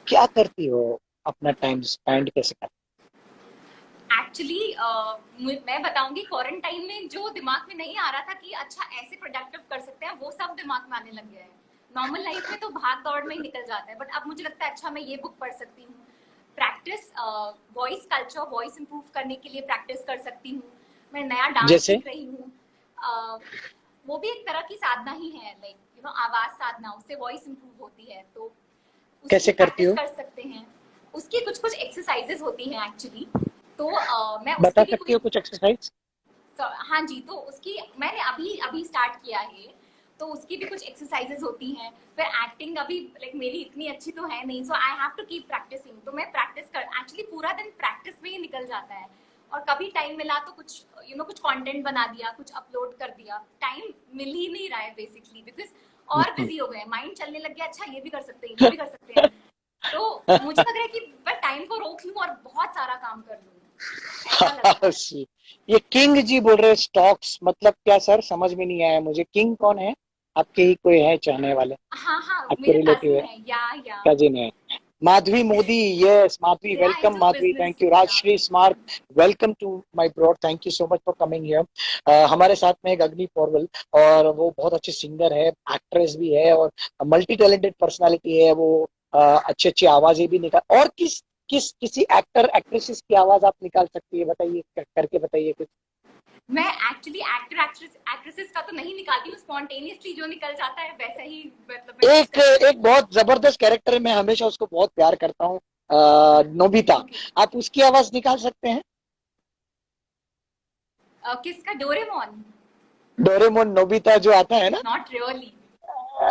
क्या करती हो? अपना टाइम स्पेंड कैसे करती एक्चुअली मैं बताऊंगी, क्वारंटाइन में जो दिमाग में नहीं आ रहा था कि अच्छा ऐसे प्रोडक्टिव कर सकते हैं, वो सब दिमाग में आने लग गया है। नॉर्मल लाइफ में तो भाग दौड़ में ही निकल जाता है, बट अब मुझे लगता है अच्छा मैं ये बुक पढ़ सकती हूँ। Practice, voice culture, voice improve करने के लिए प्रैक्टिस कर सकती हूँ। मैं नया डांस जैसे? सीख रही हूँ। वो भी एक तरह की साधना ही है, लाइक यू नो आवाज साधना, उससे वॉइस इंप्रूव होती है, तो उसकी कैसे करती प्रैक्टिस हो? कर सकते हैं। उसकी कुछ कुछ एक्सरसाइजेस होती हैं एक्चुअली। तो मैं बता उसकी भी सकती हो कोई, कुछ एक्सरसाइज? हाँ जी, तो उसकी मैंने अभी अभी स्टार्ट किया है, तो उसकी भी कुछ एक्सरसाइजेस होती हैं। फिर एक्टिंग अभी लाइक मेरी इतनी अच्छी तो है नहीं, so I have to keep practicing. तो मैं प्रैक्टिस कर, एक्चुअली पूरा दिन प्रैक्टिस में ही निकल जाता है। और कभी टाइम मिला तो कुछ कुछ कंटेंट बना दिया, कुछ अपलोड कर दिया। टाइम मिल ही नहीं रहा है बेसिकली, बिकॉज और बिजी हो गए, माइंड चलने लग गया, अच्छा ये भी कर सकते हैं, ये भी कर सकते हैं। तो मुझे लग रहा है कि मैं टाइम को रोक लूं और बहुत सारा काम कर लूं, ऐसा लग रहा है। ये किंग जी बोल रहे स्टॉक्स मतलब क्या सर? समझ में नहीं आया मुझे। किंग कौन है? आपके ही कोई है चाहने वाले? हाँ हाँ, आपके मेरे रिलेटिव कजिन है? है, या कजिन है? Madhavi Modi, yes Madhavi, they are welcome into Madhavi, business, thank you. Yeah. Rajshree smart, welcome to my broad, thank you so much for coming here. हमारे साथ में एक अग्नि पॉर्वल, और वो बहुत अच्छी सिंगर है, एक्ट्रेस भी है, और मल्टी टैलेंटेड पर्सनालिटी है वो। अच्छी अच्छी आवाजें भी निकाल, और किसी एक्टर एक्ट्रेसेस की आवाज आप निकाल सकती है? बताइए, करके बताइए कुछ। मैं एक्चुअली एक्टर एक्ट्रेसेस का तो नहीं निकालती हूँ, स्पॉन्टेनियसली जो निकल जाता है वैसा ही, मतलब मैं कुछ एक कर लेती एक बहुत जबरदस्त कैरेक्टर है, मैं हमेशा उसको बहुत प्यार करता हूँ, नोबिता। हूँ। ओके। आप उसकी आवाज निकाल सकते हैं? किसका, डोरेमोन? डोरेमोन नोबिता जो आता है ना, not really.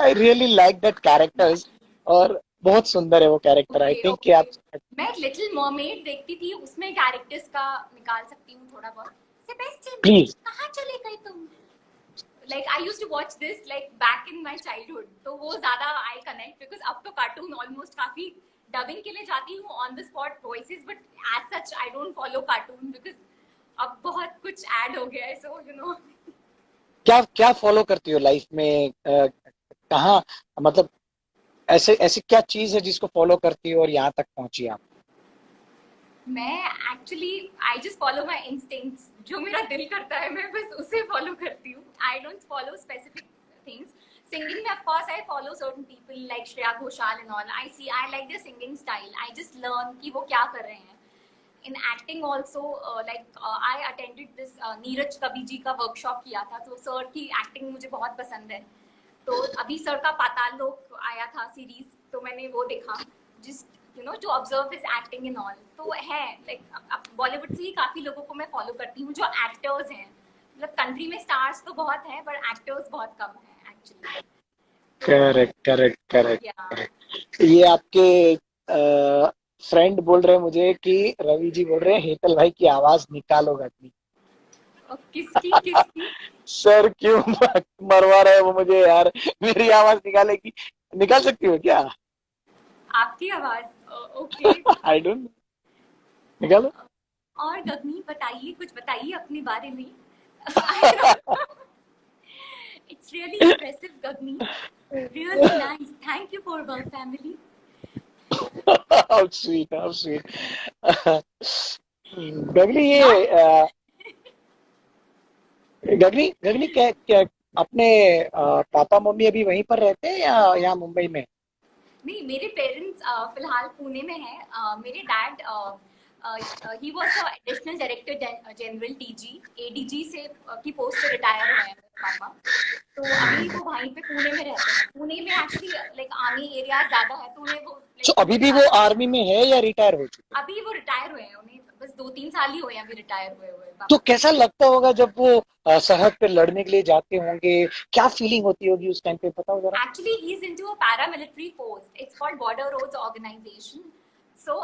I really like that characters. और बहुत सुंदर है वो कैरेक्टर, आई ओके थिंक कि ओके। आप। मैं लिटिल मर्मेड देखती थी, उसमें कैरेक्टर्स का निकाल सकती हूँ थोड़ा बहुत। Sebastian, please. कहाँ चले गए तुम? Like I used to watch this like back in my childhood, तो वो ज्यादा आई कनेक्ट, बिकॉज अब तो कार्टून ऑलमोस्ट काफी डबिंग के लिए जाती हूँ on the spot voices, but as such I don't follow cartoon, because अब बहुत कुछ ऐड हो गया है, सो यू नो। क्या क्या फॉलो करती हो लाइफ में? कहाँ, मतलब ऐसे ऐसी क्या चीज है जिसको फॉलो करती हो और यहाँ तक पहुंची आप? मैं actually I just follow my instincts, जो मेरा दिल करता है मैं बस उसे फॉलो करती हूँ। I don't follow specific things. Singing में of course I follow certain people like Shreya Ghoshal and all. I like their singing style, I just learn कि वो क्या कर रहे हैं। In acting also, like I attended this Neeraj Kavi ji का वर्कशॉप किया था, तो सर की एक्टिंग मुझे बहुत पसंद है। तो अभी सर का पाताल लोक आया था सीरीज, तो मैंने वो देखा, just you know to observe his acting in all. तो है लाइक बॉलीवुड से ही काफी लोगों को मैं फॉलो करती हूँ जो एक्टर्स हैं। मतलब कंट्री में स्टार्स तो बहुत हैं, पर एक्टर्स बहुत कम हैं एक्चुअली। तो करेक्ट करेक्ट करेक्ट या करेक्ट। ये आपके फ्रेंड बोल रहे हैं मुझे कि रवि जी बोल रहे हैं हेतल भाई की आवाज निकालो अपनी। किसकी किसकी? सर क्यों मरवा रहे हैं वो मुझे यार, मेरी आवाज निकालेगी? निकाल सकती हो क्या? आपकी आवाज? ओके। आई डोंट, निकालो। और गगनी बताइए, कुछ बताइए अपने बारे में। I know it's really impressive Gagani, really nice. Thank you for our family. How sweet, how sweet. Gagani Not ये गगनी गगनी क्या क्या अपने पापा मम्मी अभी वहीं पर रहते हैं या यहाँ मुंबई में? नहीं, मेरे पेरेंट्स फिलहाल पुणे में हैं। मेरे dad he was a additional director general TG, ADG से की पोस्ट से रिटायर हुए हैं मेरे पापा। तो अभी वो वहीं पे पुणे में रहते हैं। पुणे में एक्चुअली लाइक आर्मी एरिया ज्यादा है, तो उन्हें वो तो लाइक अभी मुझे भी वो ज्यादा कुछ। आर्मी में है या रिटायर हो चुके? अभी वो रिटायर हुए हैं, उन्हें बस 2-3 साल ही हुए हैं अभी रिटायर हुए हुए तो पापा। कैसा लगता होगा जब वो सरहद पे लड़ने के लिए जाते होंगे? क्या फीलिंग होती होगी उस टाइम पे, बताओ जरा। Actually, he's into a paramilitary force. It's called Border Roads Organization. So,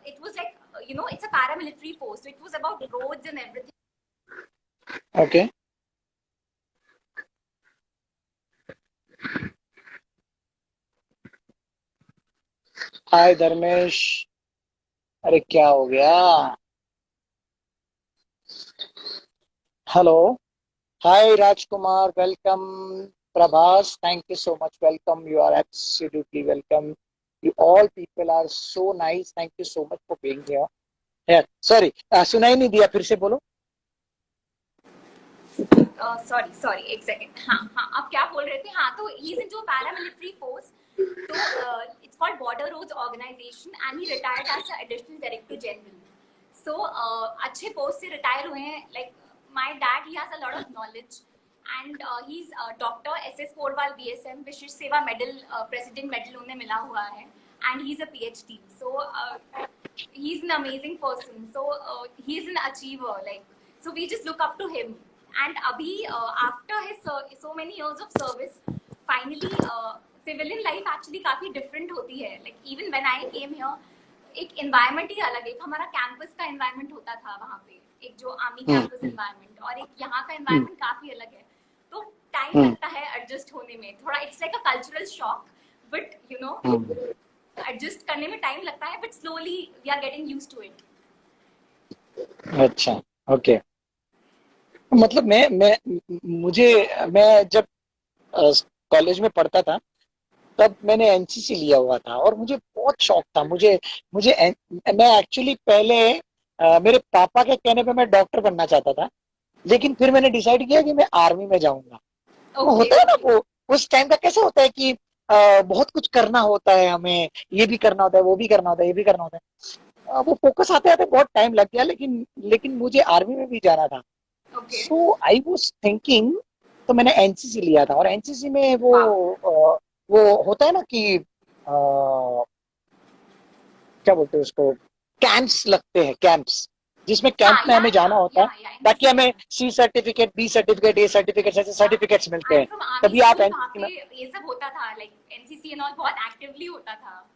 it was like, it's a paramilitary force. So it was about roads and everything. Okay. Hi Dharmesh. अरे क्या हो गया? Hello. Hi Rajkumar, welcome. Prabhas, thank you so much, welcome, you are absolutely welcome. You all people are so nice, thank you so much for being here. Sorry, सुनाई नहीं दिया, फिर से बोलो। सॉरी सॉरी, एक सेकेंड। हाँ हाँ, आप क्या बोल रहे थे? हाँ, तो he is into paramilitary force. तो it's called border roads organisation and he retired as additional director general. So अच्छे पोस्ट से रिटायर हुए हैं। Like my dad, he has a lot of knowledge and he is doctor S Porwal BSM Vishisht Seva medal, president medal उन्हें मिला हुआ है। And he is a PhD. So he is an amazing person. So he is an achiever. Like, so we just look up to him. And abhi, after his so many years of service, finally civilian life actually काफी different होती है. Like even when I came here, एक environment ही अलग है। एक हमारा campus का environment होता था वहाँ पे, एक जो army campus हम्म environment, और एक यहाँ का हम्म environment काफी अलग है। तो टाइम हम्म लगता है एडजस्ट होने में थोड़ा। It's like a cultural shock, but you know hmm. Adjust करने में टाइम लगता है, but slowly we are getting used to it. अच्छा, ओके। मतलब मैं मुझे मैं जब कॉलेज में पढ़ता था तब मैंने एनसीसी लिया हुआ था और मुझे बहुत शौक था। मुझे मुझे मैं एक्चुअली पहले मेरे पापा के कहने पे मैं डॉक्टर बनना चाहता था, लेकिन फिर मैंने डिसाइड किया कि मैं आर्मी में जाऊंगा। वो ओके होता है ना ओके। वो, उस टाइम का कैसे होता है कि बहुत कुछ करना होता है हमें, ये भी करना होता है, वो भी करना होता है, ये भी करना होता है। वो फोकस आते आते बहुत टाइम लग गया, लेकिन लेकिन मुझे आर्मी में भी जाना था। Okay. So I was thinking, तो मैंने एनसीसी लिया था और एनसीसी में वाह। वो होता है ना कि क्या बोलते हैं उसको, कैंप्स लगते हैं, कैंप्स, जिसमें कैंप हाँ, में हमें जाना होता है या ताकि एनसीसी हमें camp. C certificate, B certificate, A certificate, ऐसे या सर्टिफिकेट्स मिलते आई एम हैं। फ्रॉम आर्मी तभी आप स्कूल, वहाँ एनसीसी पे में। ये सब होता था। लाइक एनसीसी एंड ऑल बहुत एक्टिवली होता था।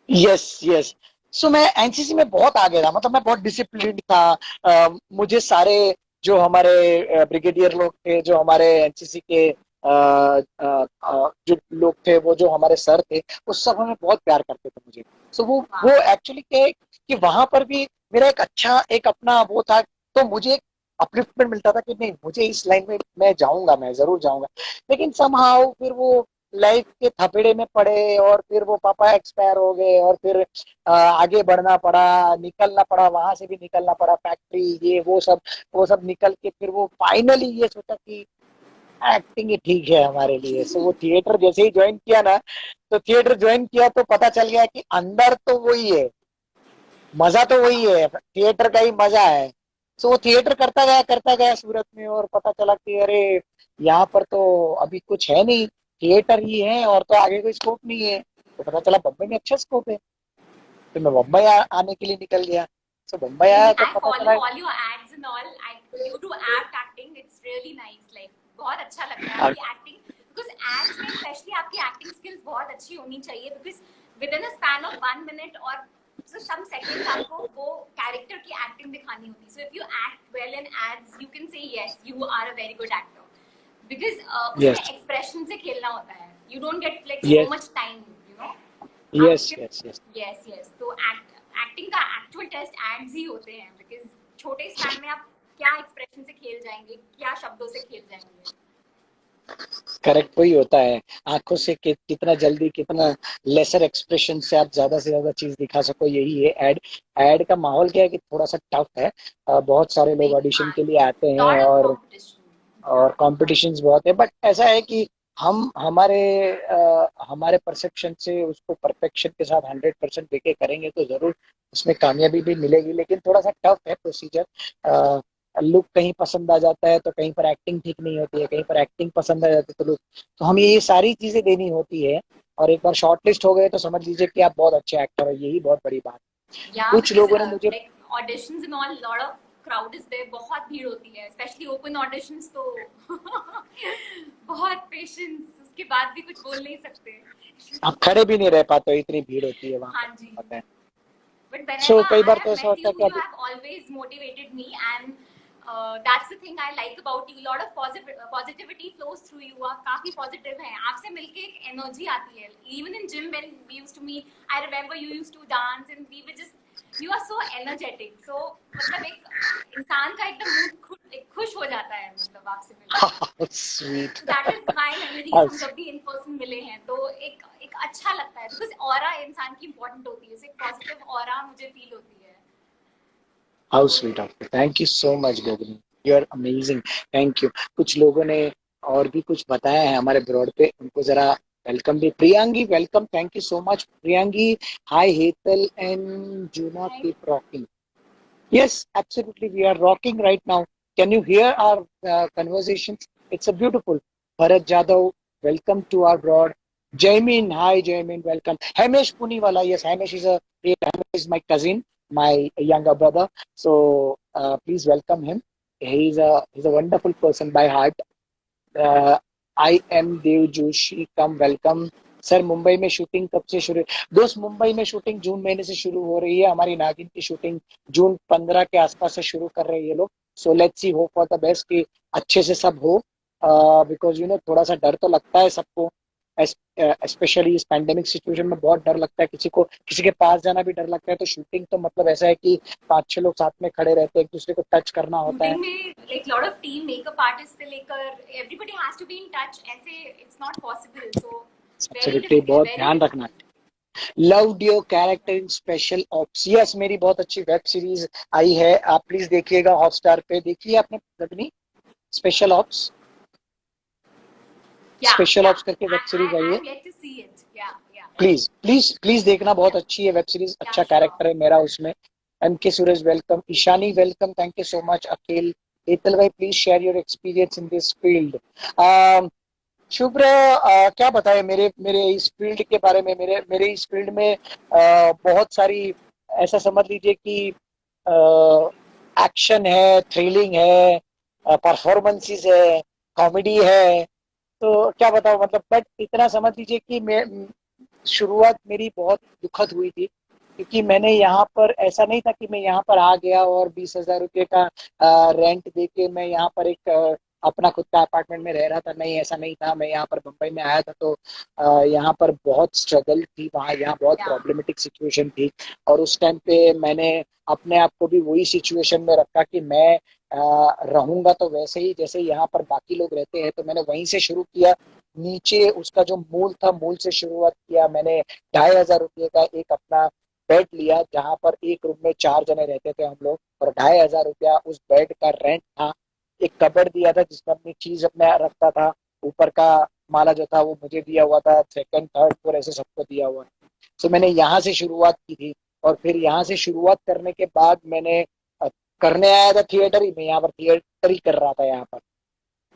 Yes yes. सो मैं एनसीसी में बहुत आगे था, मतलब मैं बहुत डिसिप्लिन था। मुझे सारे जो हमारे ब्रिगेडियर लोग थे, जो हमारे एनसीसी के जो लोग थे, वो जो हमारे सर थे, वो सब हमें बहुत प्यार करते थे मुझे। सो वो वाह। एक्चुअली क्या है कि वहां पर भी मेरा एक अच्छा एक अपना वो था, तो मुझे एक अपलिफ्टमेंट मिलता था कि नहीं, मुझे इस लाइन में मैं जाऊंगा, मैं जरूर जाऊंगा। लेकिन समहाउ फिर वो लाइफ के थपेड़े में पड़े, और फिर वो पापा एक्सपायर हो गए, और फिर आगे बढ़ना पड़ा, निकलना पड़ा, वहां से भी निकलना पड़ा, फैक्ट्री ये वो सब निकल के फिर वो फाइनली ये सोचा कि एक्टिंग ही ठीक है हमारे लिए। सो वो थिएटर जैसे ही ज्वाइन किया ना, तो थिएटर ज्वाइन किया तो पता चल गया कि अंदर तो वही है, मजा तो वही है, थिएटर का ही मजा है। सो वो थिएटर करता गया सूरत में, और पता चला कि अरे यहाँ पर तो अभी कुछ है नहीं, थिएटर ही है और तो आगे कोई स्कोप नहीं है। तो पता चला बम्बई में अच्छा स्कोप है, तो मैं बम्बई आने के लिए निकल गया। सो बम्बई आया Really, तो I पता follow चला। all your ads and all. You do apt acting. It's really nice. Like बहुत अच्छा लगता है आपकी acting. Because ads में especially आपकी acting skills बहुत अच्छी होनी चाहिए. Because within a span of 1 minute or so some seconds आपको वो character की acting दिखानी होती है. So if you act well in ads, you can say yes, you are a very good actor. Because उसमें यस expression से खेलना होता है. You don't get like so yes much time, you know. आप yes yes yes yes yes तो acting का actual test ads ही होते हैं बिकॉज छोटे स्पैन में आप क्या एक्सप्रेशन से खेल जाएंगे, क्या शब्दों से खेल जाएंगे। करेक्ट, वही होता है। आंखों से कितना जल्दी, कितना लेसर एक्सप्रेशन से आप ज्यादा से ज्यादा चीज दिखा सको, यही है एड। एड का माहौल क्या है कि थोड़ा सा टफ है। बहुत सारे लोग ऑडिशन के लिए आते हैं, लॉट ऑफ कंपटीशन। और कॉम्पिटिशन्स बहुत है। बट ऐसा है कि हम हमारे परसेप्शन से उसको परफेक्शन के साथ 100% देके करेंगे तो जरूर उसमें कामयाबी भी मिलेगी। लेकिन थोड़ा सा टफ है प्रोसीजर। लुक कहीं पसंद आ जाता है तो कहीं पर एक्टिंग ठीक नहीं होती है, कहीं पर एक्टिंग पसंद आ जाती है तो लुक। तो हमें ये सारी चीजें देनी होती है, और एक बार शॉर्टलिस्ट हो गए तो समझ लीजिए कि आप बहुत अच्छे एक्टर हो, यही बहुत बड़ी बात है। या कुछ बिकॉज लोगों ने मुझे like auditions and all lot of crowd is there, बहुत भीड़ होती है स्पेशली ओपन ऑडिशंस तो बहुत पेशेंस, उसके बाद भी कुछ बोल नहीं सकते। आप खड़े भी नहीं रह पाते हो, इतनी भीड़ होती है वहां हाँ जी। पर। But सो whenever कई I बार तो have ऐसा met होता you, है कि you आप have always motivated me, and that's the thing I like about you. A lot of positivity flows through you. आप काफी positive हैं. आपसे मिलके एक energy आती है. Even in gym when we used to meet, I remember you used to dance, and we were just, you are so energetic. So मतलब एक इंसान का एकदम मूड खुश हो जाता है मतलब आपसे मिलके. Sweet. So that is my memories. हम जब भी in person मिले हैं तो एक एक अच्छा लगता है because aura इंसान की important होती है. So एक positive aura मुझे feel होती है. How sweet of you, thank you so much Gagani, you are amazing, thank you. कुछ लोगों ने और भी कुछ बताया है हमारे ब्रॉड पे, उनको जरा वेलकम भी। Priyangi welcome, thank you so much Priyangi. Hi Hetal and Juna, Right? Keep rocking. Yes, absolutely. We are rocking right now. Can you hear our conversations? It's a beautiful. Bharat Jadhav, welcome to our broad. Jaimin, hi Jaimin, welcome. Hamish Puniwala, yes, Hamish is my cousin, my younger brother. So please welcome him. He's a wonderful person by heart. uh, I am Dev Joshi, come welcome. Sir Mumbai में shooting कब से शुरू? दोस्त मुंबई में shooting जून महीने से शुरू हो रही है। हमारी नागिन की शूटिंग जून 15 के आसपास से शुरू कर रहे हैं ये लोग। So let's see, hope for the best कि अच्छे से सब हो। बिकॉज थोड़ा सा डर तो लगता है सबको, स्पेशली इस पैंडेमिक सिचुएशन में बहुत डर लगता है। किसी के पास जाना भी डर लगता है। तो शूटिंग तो मतलब ऐसा है कि 5-6 लोग साथ में खड़े रहते हैं, एक दूसरे को टच करना होता है। शूटिंग में like lot of team makeup artist से लेकर everybody has to be in touch. ऐसे it's not possible. So very absolutely, बहुत very ध्यान रखना। difficult. Loved your character in special ops, yes, मेरी बहुत अच्छी वेब सीरीज आई है, आप प्लीज देखिएगा, हॉटस्टार पे देखिए आपने Rajni, special ops. Yeah, special yeah. Ops करके वेब सीरीज आई है, I'm yet to see it. Yeah, yeah, please please please देखना, बहुत yeah, अच्छी है वेब सीरीज, yeah. अच्छा Sure. कैरेक्टर है मेरा उसमें। M K Suraj welcome, Ishani welcome, thank you so much. Akhil, Hetal भाई please share your experience in this field. Shubhra, क्या बताए मेरे मेरे इस फील्ड के बारे में। मेरे मेरे इस फील्ड में बहुत सारी, ऐसा समझ लीजिए कि एक्शन है, थ्रिलिंग है, परफॉर्मेंसेस है, कॉमेडी है। तो क्या बताऊं मतलब, बट इतना समझ लीजिए कि मैं शुरुआत मेरी बहुत दुखद हुई थी, क्योंकि मैंने यहाँ पर ऐसा नहीं था कि मैं यहाँ पर आ गया और 20,000 रुपये का रेंट दे के मैं यहाँ पर एक अपना खुद का अपार्टमेंट में रह रहा था। नहीं, ऐसा नहीं था। मैं यहाँ पर मुंबई में आया था तो यहाँ पर बहुत स्ट्रगल थी, वहाँ यहाँ बहुत या प्रॉब्लमेटिक सिचुएशन थी। और उस टाइम पे मैंने अपने आप को भी वही सिचुएशन में रखा कि मैं रहूंगा तो वैसे ही जैसे यहाँ पर बाकी लोग रहते हैं। तो मैंने वहीं से शुरू किया, नीचे उसका जो मूल था, मूल से शुरुआत किया मैंने। 2,500 रुपये का एक अपना बेड लिया, जहाँ पर एक रूम में 4 जने रहते थे हम लोग, और 2,500 रुपया उस बेड का रेंट था। एक कबर्ड दिया था जिसमें अपनी चीज अपने रखता था। ऊपर का माला जो था वो मुझे दिया हुआ था, सेकंड थर्ड फ्लोर ऐसे सबको दिया हुआ है। तो मैंने यहाँ से शुरुआत की थी। और फिर यहाँ से शुरुआत करने के बाद मैंने करने आया था थिएटर ही में, यहाँ पर थिएटर ही कर रहा था यहाँ पर।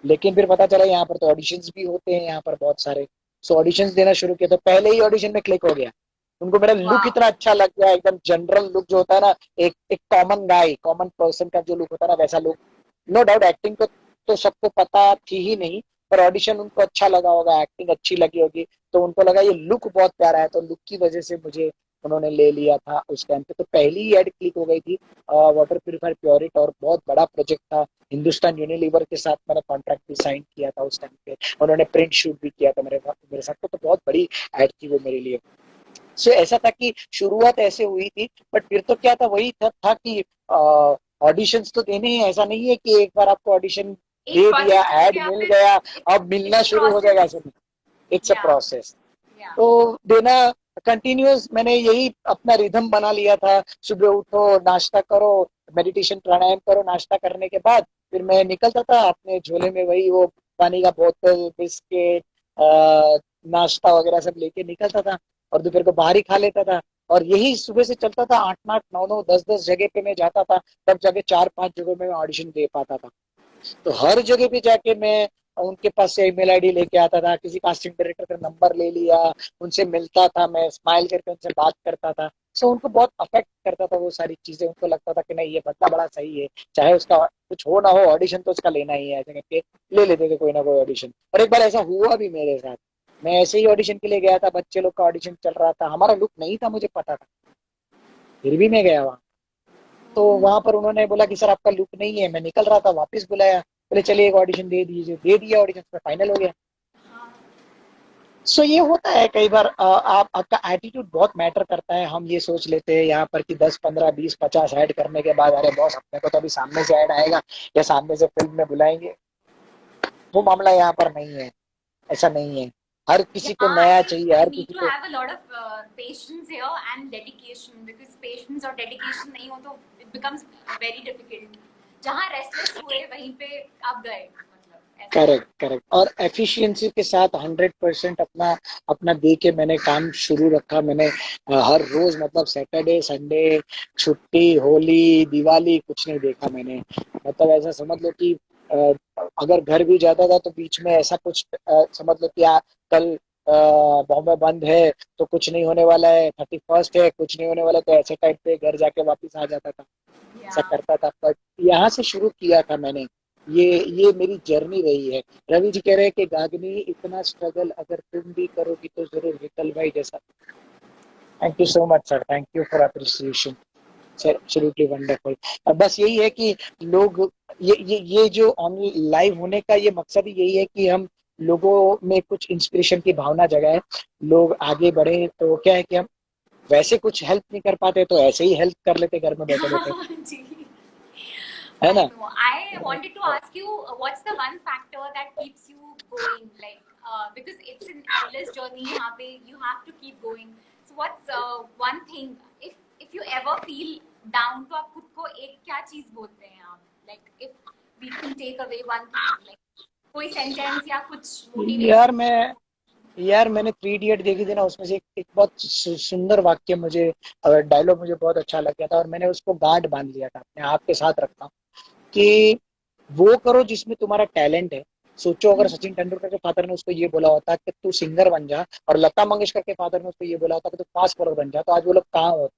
लेकिन फिर पता चला यहाँ पर तो ऑडिशंस भी होते हैं यहाँ पर बहुत सारे। सो ऑडिशंस देना शुरू किया, तो पहले ही ऑडिशन में क्लिक हो गया। उनको मेरा लुक वाह। इतना अच्छा लग गया, एकदम जनरल लुक जो होता है ना, एक एक कॉमन गाय, कॉमन पर्सन का जो लुक होता है ना, वैसा लुक। नो डाउट एक्टिंग तो सबको पता थी ही नहीं, पर ऑडिशन उनको अच्छा लगा होगा, एक्टिंग अच्छी लगी होगी, तो उनको लगा ये लुक बहुत प्यारा है, तो लुक की वजह से मुझे उन्होंने ले लिया था उस टाइम पे। तो पहली ही एड क्लिक हो गई थी, वाटर प्योरीफायर प्योरिट, और बहुत बड़ा प्रोजेक्ट था। हिंदुस्तान यूनिलीवर के साथ मैंने कॉन्ट्रैक्ट भी साइन किया था उस टाइम पे। उन्होंने प्रिंट शूट भी किया था मेरे साथ। तो बहुत बड़ी एड थी वो मेरे लिए। सो ऐसा था कि शुरुआत ऐसे हुई थी। बट फिर तो क्या था, वही था कि ऑडिशंस तो देने हैं, ऐसा नहीं है कि एक बार आपको ऑडिशन एक दे दिया, प्रोजेक्ट हो एड गया मिल फिर। गया, अब मिलना इट्स शुरू हो जाएगा, प्रोसेस। ऐसे नहीं। इट्स अ या प्रोसेस। या तो देना कंटिन्यूअस, मैंने यही अपना रिदम बना लिया था। सुबह उठो, नाश्ता करो, मेडिटेशन प्राणायाम करो, नाश्ता करने के बाद फिर मैं निकलता था अपने झोले में, वही वो पानी का बोतल, बिस्किट, नाश्ता वगैरह सब लेके निकलता था, और दोपहर को बाहर ही खा लेता था। और यही सुबह से चलता था, 8 8 9 9 10 10 जगह पे मैं जाता था। तब जाके 4 5 जगहों में मैं ऑडिशन दे पाता था। तो हर जगह पे जाके मैं उनके पास से ईमेल आईडी लेके आता था, किसी कास्टिंग डायरेक्टर का नंबर ले लिया, उनसे मिलता था, मैं स्माइल करके उनसे बात करता था। सो उनको बहुत अफेक्ट करता था वो सारी चीजें। उनको लगता था कि नहीं, ये बंदा बड़ा सही है, चाहे उसका कुछ हो ना हो, ऑडिशन तो उसका लेना ही है, ऐसे करके ले लेते थे कोई ना कोई ऑडिशन। और एक बार ऐसा हुआ भी मेरे साथ। मैं ऐसे ही ऑडिशन के लिए गया था, बच्चे लोग का ऑडिशन चल रहा था, हमारा लुक नहीं था, मुझे पता था, फिर भी मैं गया वहां। तो वहां पर उन्होंने बोला कि सर आपका लुक नहीं है। मैं निकल रहा था, वापस बुलाया, बोले चलिए एक ऑडिशन दे दीजिए। दे दिया ऑडिशन, में फाइनल हो गया। सो ये होता है कई बार, आपका एटीट्यूड बहुत मैटर करता है। हम ये सोच लेते हैं यहाँ पर कि 10 15 20 50 ऐड करने के बाद, अरे बॉस अपने को तो अभी सामने से ऐड आएगा या सामने से फिल्म में बुलाएंगे। वो मामला यहाँ पर नहीं है, ऐसा नहीं है। हर किसी को Yeah, I नया think चाहिए, you हर need किसी to को। have a lot of patience here and dedication, because patience और dedication नहीं हो तो it becomes very difficult. जहाँ restless हुए वहीं पे आप गए, मतलब ऐसा है। करेक्ट करेक्ट, और एफिशिएंसी के साथ 100% अपना अपना दे के मैंने काम शुरू रखा। मैंने हर रोज, मतलब सैटरडे संडे, छुट्टी, होली, दिवाली, कुछ नहीं देखा मैंने। मतलब ऐसा समझ लो कि अ, अगर घर भी जाता था तो बीच में ऐसा कुछ समझ लो कि कल बॉम्बे बंद है तो कुछ नहीं होने वाला है, 31st है कुछ नहीं होने वाला, तो ऐसे टाइप पे घर जाके वापस आ जाता था। ऐसा Yeah. करता था। बट यहाँ से शुरू किया था मैंने। ये मेरी जर्नी रही है। रवि जी कह रहे हैं कि गागनी इतना स्ट्रगल अगर तुम भी करोगी तो जरूर विकल भाई जैसा। Thank you so much sir, thank you for appreciation sir, absolutely wonderful. बस यही है कि लोग, ये जो ऑन लाइव होने का ये मकसद ही यही है कि हम लोगों में कुछ इंस्पिरेशन की भावना जगाए, लोग आगे बढ़े। तो क्या है कि हम वैसे कुछ हेल्प नहीं कर पाते तो ऐसे ही हेल्प कर लेते घर में बैठे बैठे, जी, है I ना। know. I wanted to ask you, what's the one factor that keeps you going? Like, because it's an endless journey. यहाँ पे you have to keep going. So, what's one thing? If you ever feel down, तो आप खुद को एक क्या चीज बोलते हैं आप? Like, if we can take away one thing, like कोई sentence या कुछ यार motivation से मैं यार मैंने 3 इडियट देखी थी ना, उसमें से एक बहुत सुंदर वाक्य मुझे, डायलॉग मुझे बहुत अच्छा लग गया था, और मैंने उसको गांठ बांध लिया था, अपने आप के साथ रखता हूँ कि वो करो जिसमें तुम्हारा टैलेंट है। सोचो अगर सचिन तेंदुलकर के फादर ने उसको ये बोला होता कि तू सिंगर बन जा, और लता मंगेशकर के फादर ने उसको ये बोला होता कि तू फास्ट बॉलर बन जा, तो आज वो लोग कहाँ होते।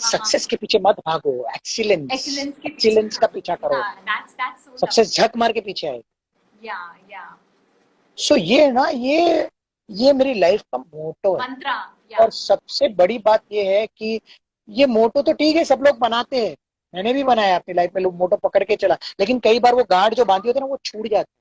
हाँ, सक्सेस के पीछे मत भागो, एक्सीलेंस, excellence के पीछे एक्सीलेंस का भागो। पीछा करो। Yeah, that's so tough. Success झक मार के पीछे है। Yeah, yeah. सो ये है ना, ये मेरी लाइफ का मोटो है। Mantra. और Yeah. सबसे बड़ी बात ये है कि ये मोटो तो ठीक है सब लोग बनाते हैं, मैंने भी बनाया अपनी लाइफ में, लोग मोटो पकड़ के चला, लेकिन कई बार वो गांठ जो बांधी होती है ना वो छूट जाती है।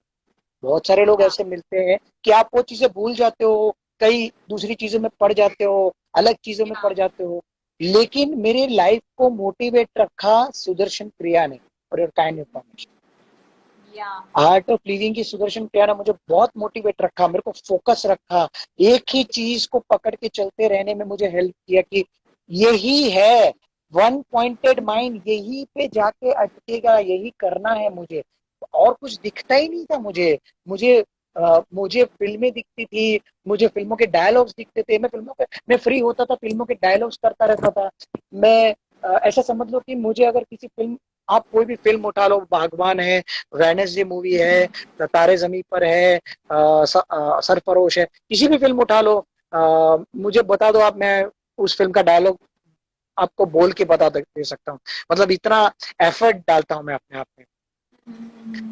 बहुत सारे लोग या ऐसे मिलते हैं कि आप वो चीजें भूल जाते हो, कई दूसरी चीजों में पड़ जाते हो, अलग चीजों में या पड़ जाते हो। लेकिन मेरे लाइफ को मोटिवेट रखा सुदर्शन क्रिया ने, और योर काइंड इन्फॉर्मेशन। या आर्ट ऑफ लिविंग की सुदर्शन क्रिया ने मुझे बहुत मोटिवेट रखा, मेरे को फोकस रखा, एक ही चीज को पकड़ के चलते रहने में मुझे हेल्प किया कि यही है, वन पॉइंटेड माइंड, यही पे जाके अटकेगा, यही करना है मुझे। और कुछ दिखता ही नहीं था मुझे। मुझे मुझे फिल्में दिखती थी, मुझे फिल्मों के डायलॉग्स दिखते थे, मैं फिल्मों के, मैं फ्री होता था फिल्मों के डायलॉग्स करता रहता था। मैं ऐसा समझ लो कि मुझे अगर किसी फिल्म, आप कोई भी फिल्म उठा लो, बागवान है, वेडनेसडे मूवी है, तारे जमीन पर है, सरफरोश है, किसी भी फिल्म उठा लो, मुझे बता दो आप, मैं उस फिल्म का डायलॉग आपको बोल के दे सकता हूँ। मतलब इतना एफर्ट डालता हूँ मैं अपने आप में।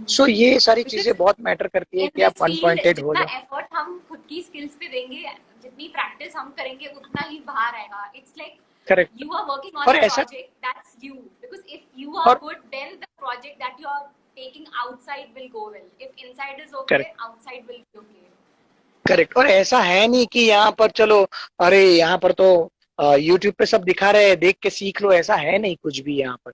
सो ये सारी बिकॉज चीजें बहुत मैटर करती है इन कि आप दिस वन फील्ड पॉइंटेड हो जितना जाओ। एफर्ट हम खुद की स्किल्स पे देंगे, जितनी प्रैक्टिस हम करेंगे उतना ही बाहर आएगा. It's like correct. you are working on और a ऐसा, project, that's you, because if you are और good then the project that you are taking outside will go well. If inside is okay, correct, outside will be okay. Correct. और ऐसा है नहीं कि यहाँ पर चलो, अरे यहाँ पर तो यूट्यूब पे सब दिखा रहे हैं, देख के सीख लो, ऐसा है नहीं कुछ भी यहाँ पर।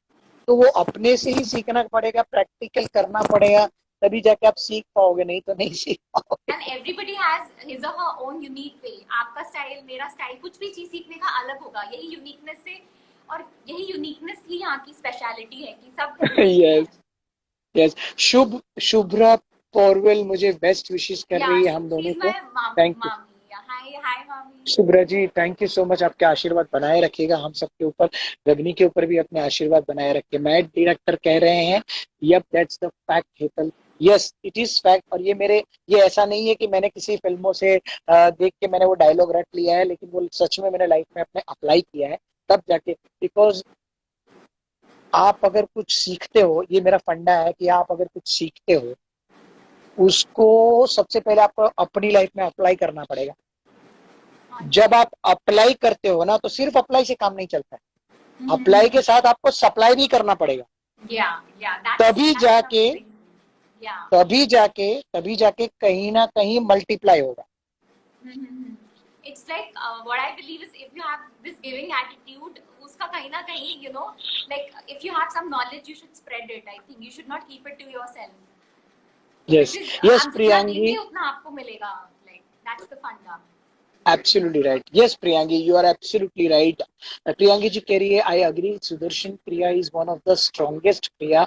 तो वो अपने से ही सीखना पड़ेगा, प्रैक्टिकल करना पड़ेगा, तभी जाके आप सीख पाओगे, नहीं तो नहीं सीख पाओगे। And everybody has his or her own unique way. आपका स्टाइल, मेरा स्टाइल, कुछ भी चीज सीखने का अलग होगा. यही यूनिकनेस से, और यही यूनिकनेस ही यहाँ की स्पेशलिटी है कि सब यूनिक है. Yes, yes. शुभ्रा पौरवेल मुझे बेस्ट विशेस कर या रही है हम शी दोनों इज को। माय थैंक यू मामी. हाय हाय मामी. Shubhra ji, thank you so much, आपके आशीर्वाद बनाए रखिएगा हम सबके ऊपर, गगनी के ऊपर भी अपने आशीर्वाद बनाए रखिए। मैट डायरेक्टर कह रहे हैं, yep that's the fact Hetal. Yes it is fact. और ये मेरे, ये ऐसा नहीं है कि मैंने किसी फिल्मों से देख के मैंने वो डायलॉग रट लिया है, लेकिन वो सच में मैंने लाइफ में अपने अप्लाई किया है, तब जाके। बिकॉज आप अगर कुछ सीखते हो, ये मेरा फंडा है कि आप अगर कुछ सीखते हो, उसको सबसे पहले आपको अपनी लाइफ में अप्लाई करना पड़ेगा। हाँ जब जी. आप अप्लाई करते हो ना, तो सिर्फ अप्लाई से काम नहीं चलता है, अप्लाई के साथ आपको सप्लाई भी करना पड़ेगा। या तभी that's an जाके, amazing thing. Yeah. तभी जाके कहीं ना कहीं मल्टीप्लाई होगा। Mm-hmm. It's like what I believe is if you have this giving attitude, uska kahin na kahin, you know, like if you have some knowledge, you should spread it. I think you should not keep it to yourself. So yes, because yes हम जितना प्रियांगी, देंगे उतना आपको मिलेगा. Like that's the funda. Absolutely right. Yes Priyangi, you are absolutely right. Priyangi ji कह रही है, I agree, Sudarshan kriya is one of the strongest kriya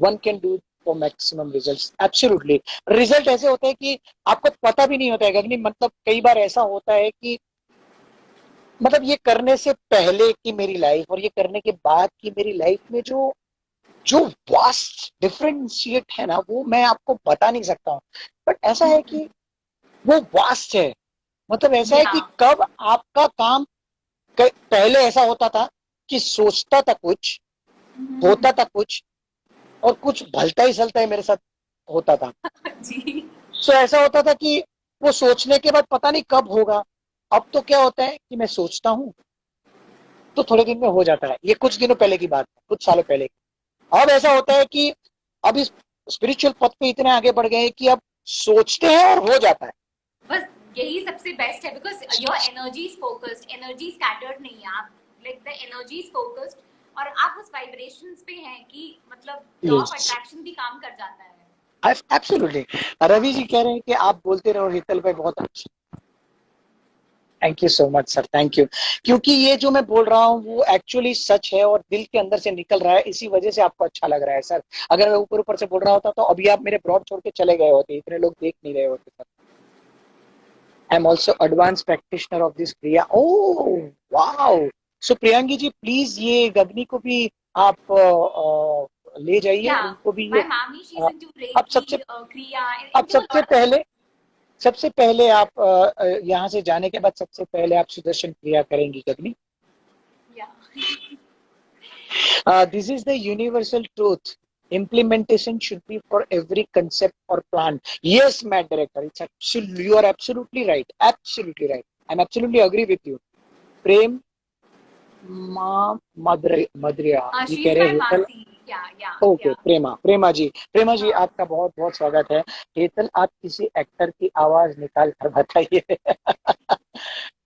one can do for maximum results. Absolutely. Result ऐसे होते हैं कि आपको पता भी नहीं होता है गगनी, मतलब कई बार ऐसा होता है कि, मतलब ये करने से पहले की मेरी लाइफ और ये करने के बाद की मेरी लाइफ में जो जो वास्ट डिफरेंशिएट है ना, वो मैं आपको बता नहीं सकता हूँ। बट ऐसा है कि वो वास्ट है। मतलब ऐसा है कि Yeah. कब आपका काम, पहले ऐसा होता था कि सोचता था कुछ, होता था कुछ, और कुछ भलता ही सलता ही मेरे साथ होता था। जी. सो ऐसा होता था कि वो सोचने के बाद पता नहीं कब होगा। अब तो क्या होता है कि मैं सोचता हूँ तो थोड़े दिन में हो जाता है। ये कुछ दिनों पहले की बात है, कुछ सालों पहले की। अब ऐसा होता है कि अब इस स्पिरिचुअल पथ पे इतने आगे बढ़ गए हैं कि अब सोचते हैं और हो जाता है। बस यही सबसे बेस्ट है because your energy is focused, energy scattered नहीं है. आप like the energy is focused और आप उस वाइब्रेशंस पे हैं कि मतलब लॉ ऑफ यस, अट्रैक्शन भी काम कर जाता है. एब्सोल्युटली। रवि जी कह रहे हैं कि आप बोलते रहो हितल भाई, बहुत अच्छा। Thank you so much sir, thank you. क्योंकि ये जो मैं बोल रहा हूँ वो एक्चुअली सच है और दिल के अंदर से निकल रहा है, इसी वजह से आपको अच्छा लग रहा है सर। अगर मैं ऊपर ऊपर से बोल रहा होता तो अभी आप मेरे ब्रॉड छोड़ के चले गए होते, इतने लोग देख नहीं रहे होते sir. I am also advance practitioner of this kriya. Oh wow. So प्रियंकी ji please ये गगनी को भी आप ले जाइए, या उनको भी ये माय मामी शी इज अ, इनटू अब रेकी, सबसे क्रिया, अब into a lot of things. सबसे पहले आप यहाँ से जाने के बाद सबसे पहले आप सुदर्शन क्रिया करेंगी गगनी। या. This is the universal truth. Implementation should be for every concept or plan. Yes, Matt Director, it's absolutely, you are absolutely right. Absolutely right. I'm absolutely agree with you. Prem, माँ मद्रिया ये शी कह is रहे my Hetal. मासी। या okay, या। प्रेमा जी हाँ। आपका बहुत बहुत स्वागत है। हेतल आप किसी एक्टर की आवाज निकाल कर बताइए।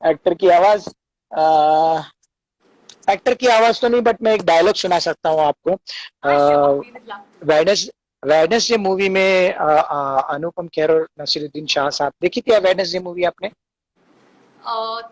एक्टर की आवाज, एक्टर की आवाज तो नहीं, बट मैं एक डायलॉग सुना सकता हूँ आपको। हाँ sure, we would love to. Wednes Wednesday movie में अनुपम खेर और नसीरुद्दीन शाह साहब, देखी थी वेडनेसडे मूवी आपने?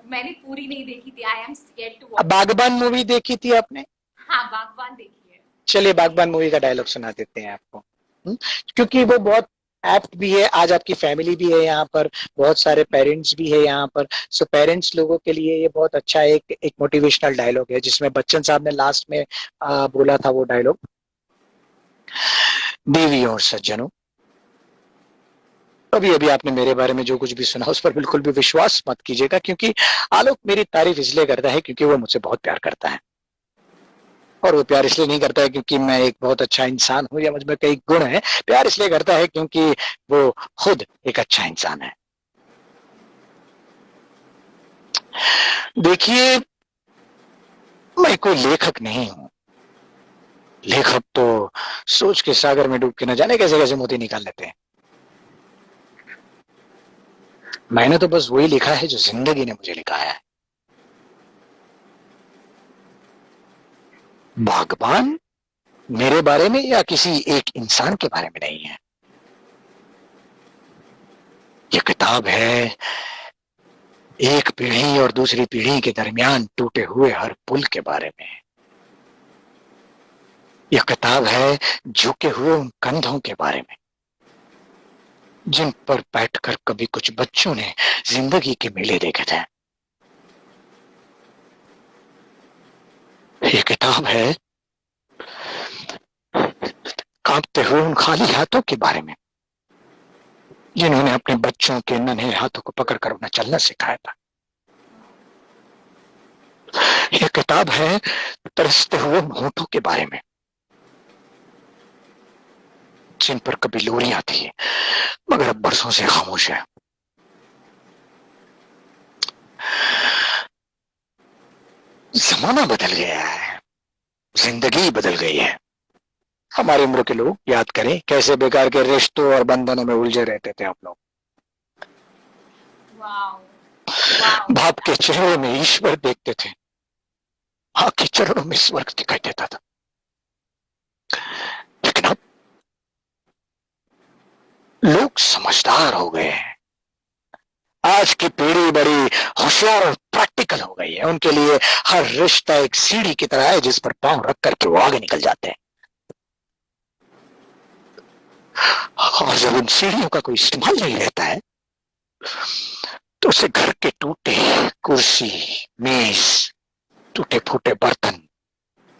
मैंने पूरी नहीं देखी थी, आई एम स्केयर्ड टू अब वॉच इट। बागबान मूवी देखी थी आपने? हाँ बागबान देखी है। चलिए बागबान मूवी का डायलॉग सुना देते हैं आपको। हम्म? क्योंकि वो बहुत एप्ट भी है। आज आपकी फैमिली भी है यहाँ पर, बहुत सारे पेरेंट्स भी है यहाँ पर। सो पेरेंट्स लोगों के लिए ये बहुत अच्छा एक मोटिवेशनल डायलॉग है, जिसमें बच्चन साहब ने लास्ट में बोला था वो डायलॉग। देवी और सज्जनों, अभी अभी आपने मेरे बारे में जो कुछ भी सुना उस पर बिल्कुल भी विश्वास मत कीजिएगा, क्योंकि आलोक मेरी तारीफ इसलिए करता है क्योंकि वो मुझसे बहुत प्यार करता है। और वो प्यार इसलिए नहीं करता है क्योंकि मैं एक बहुत अच्छा इंसान हूं या मुझ में कई गुण हैं। प्यार इसलिए करता है क्योंकि वो खुद एक अच्छा इंसान है। देखिए, मैं कोई लेखक नहीं हूं। लेखक तो सोच के सागर में डूब के न जाने कैसे कैसे मोती निकाल लेते हैं। मैंने तो बस वही लिखा है जो जिंदगी ने मुझे लिखाया है। भगवान मेरे बारे में या किसी एक इंसान के बारे में नहीं है। ये किताब है एक पीढ़ी और दूसरी पीढ़ी के दरमियान टूटे हुए हर पुल के बारे में। यह किताब है झुके हुए उन कंधों के बारे में जिन पर बैठकर कभी कुछ बच्चों ने जिंदगी के मेले देखे थे। यह किताब है कांपते हुए उन खाली हाथों के बारे में जिन्होंने अपने बच्चों के नन्हे हाथों को पकड़कर उन्हें चलना सिखाया था। यह किताब है तरसते हुए होठों के बारे में जिन पर कभी लोरियां थी मगर अब बरसों से खामोश है। जमाना बदल गया है, जिंदगी बदल गई है। हमारी उम्र के लोग याद करें कैसे बेकार के रिश्तों और बंधनों में उलझे रहते थे आप लोग। वाओ। वाओ। बाप के चेहरे में ईश्वर देखते थे, मां के चरणों में स्वर्ग दिखाई देता था। लेकिन अब लोग समझदार हो गए हैं। आज की पीढ़ी बड़ी होशियार और प्रैक्टिकल हो गई है। उनके लिए हर रिश्ता एक सीढ़ी की तरह है जिस पर पांव रख करके वो आगे निकल जाते हैं। और जब उन सीढ़ियों का कोई इस्तेमाल नहीं रहता है तो उसे घर के टूटे कुर्सी, मेज, टूटे फूटे बर्तन,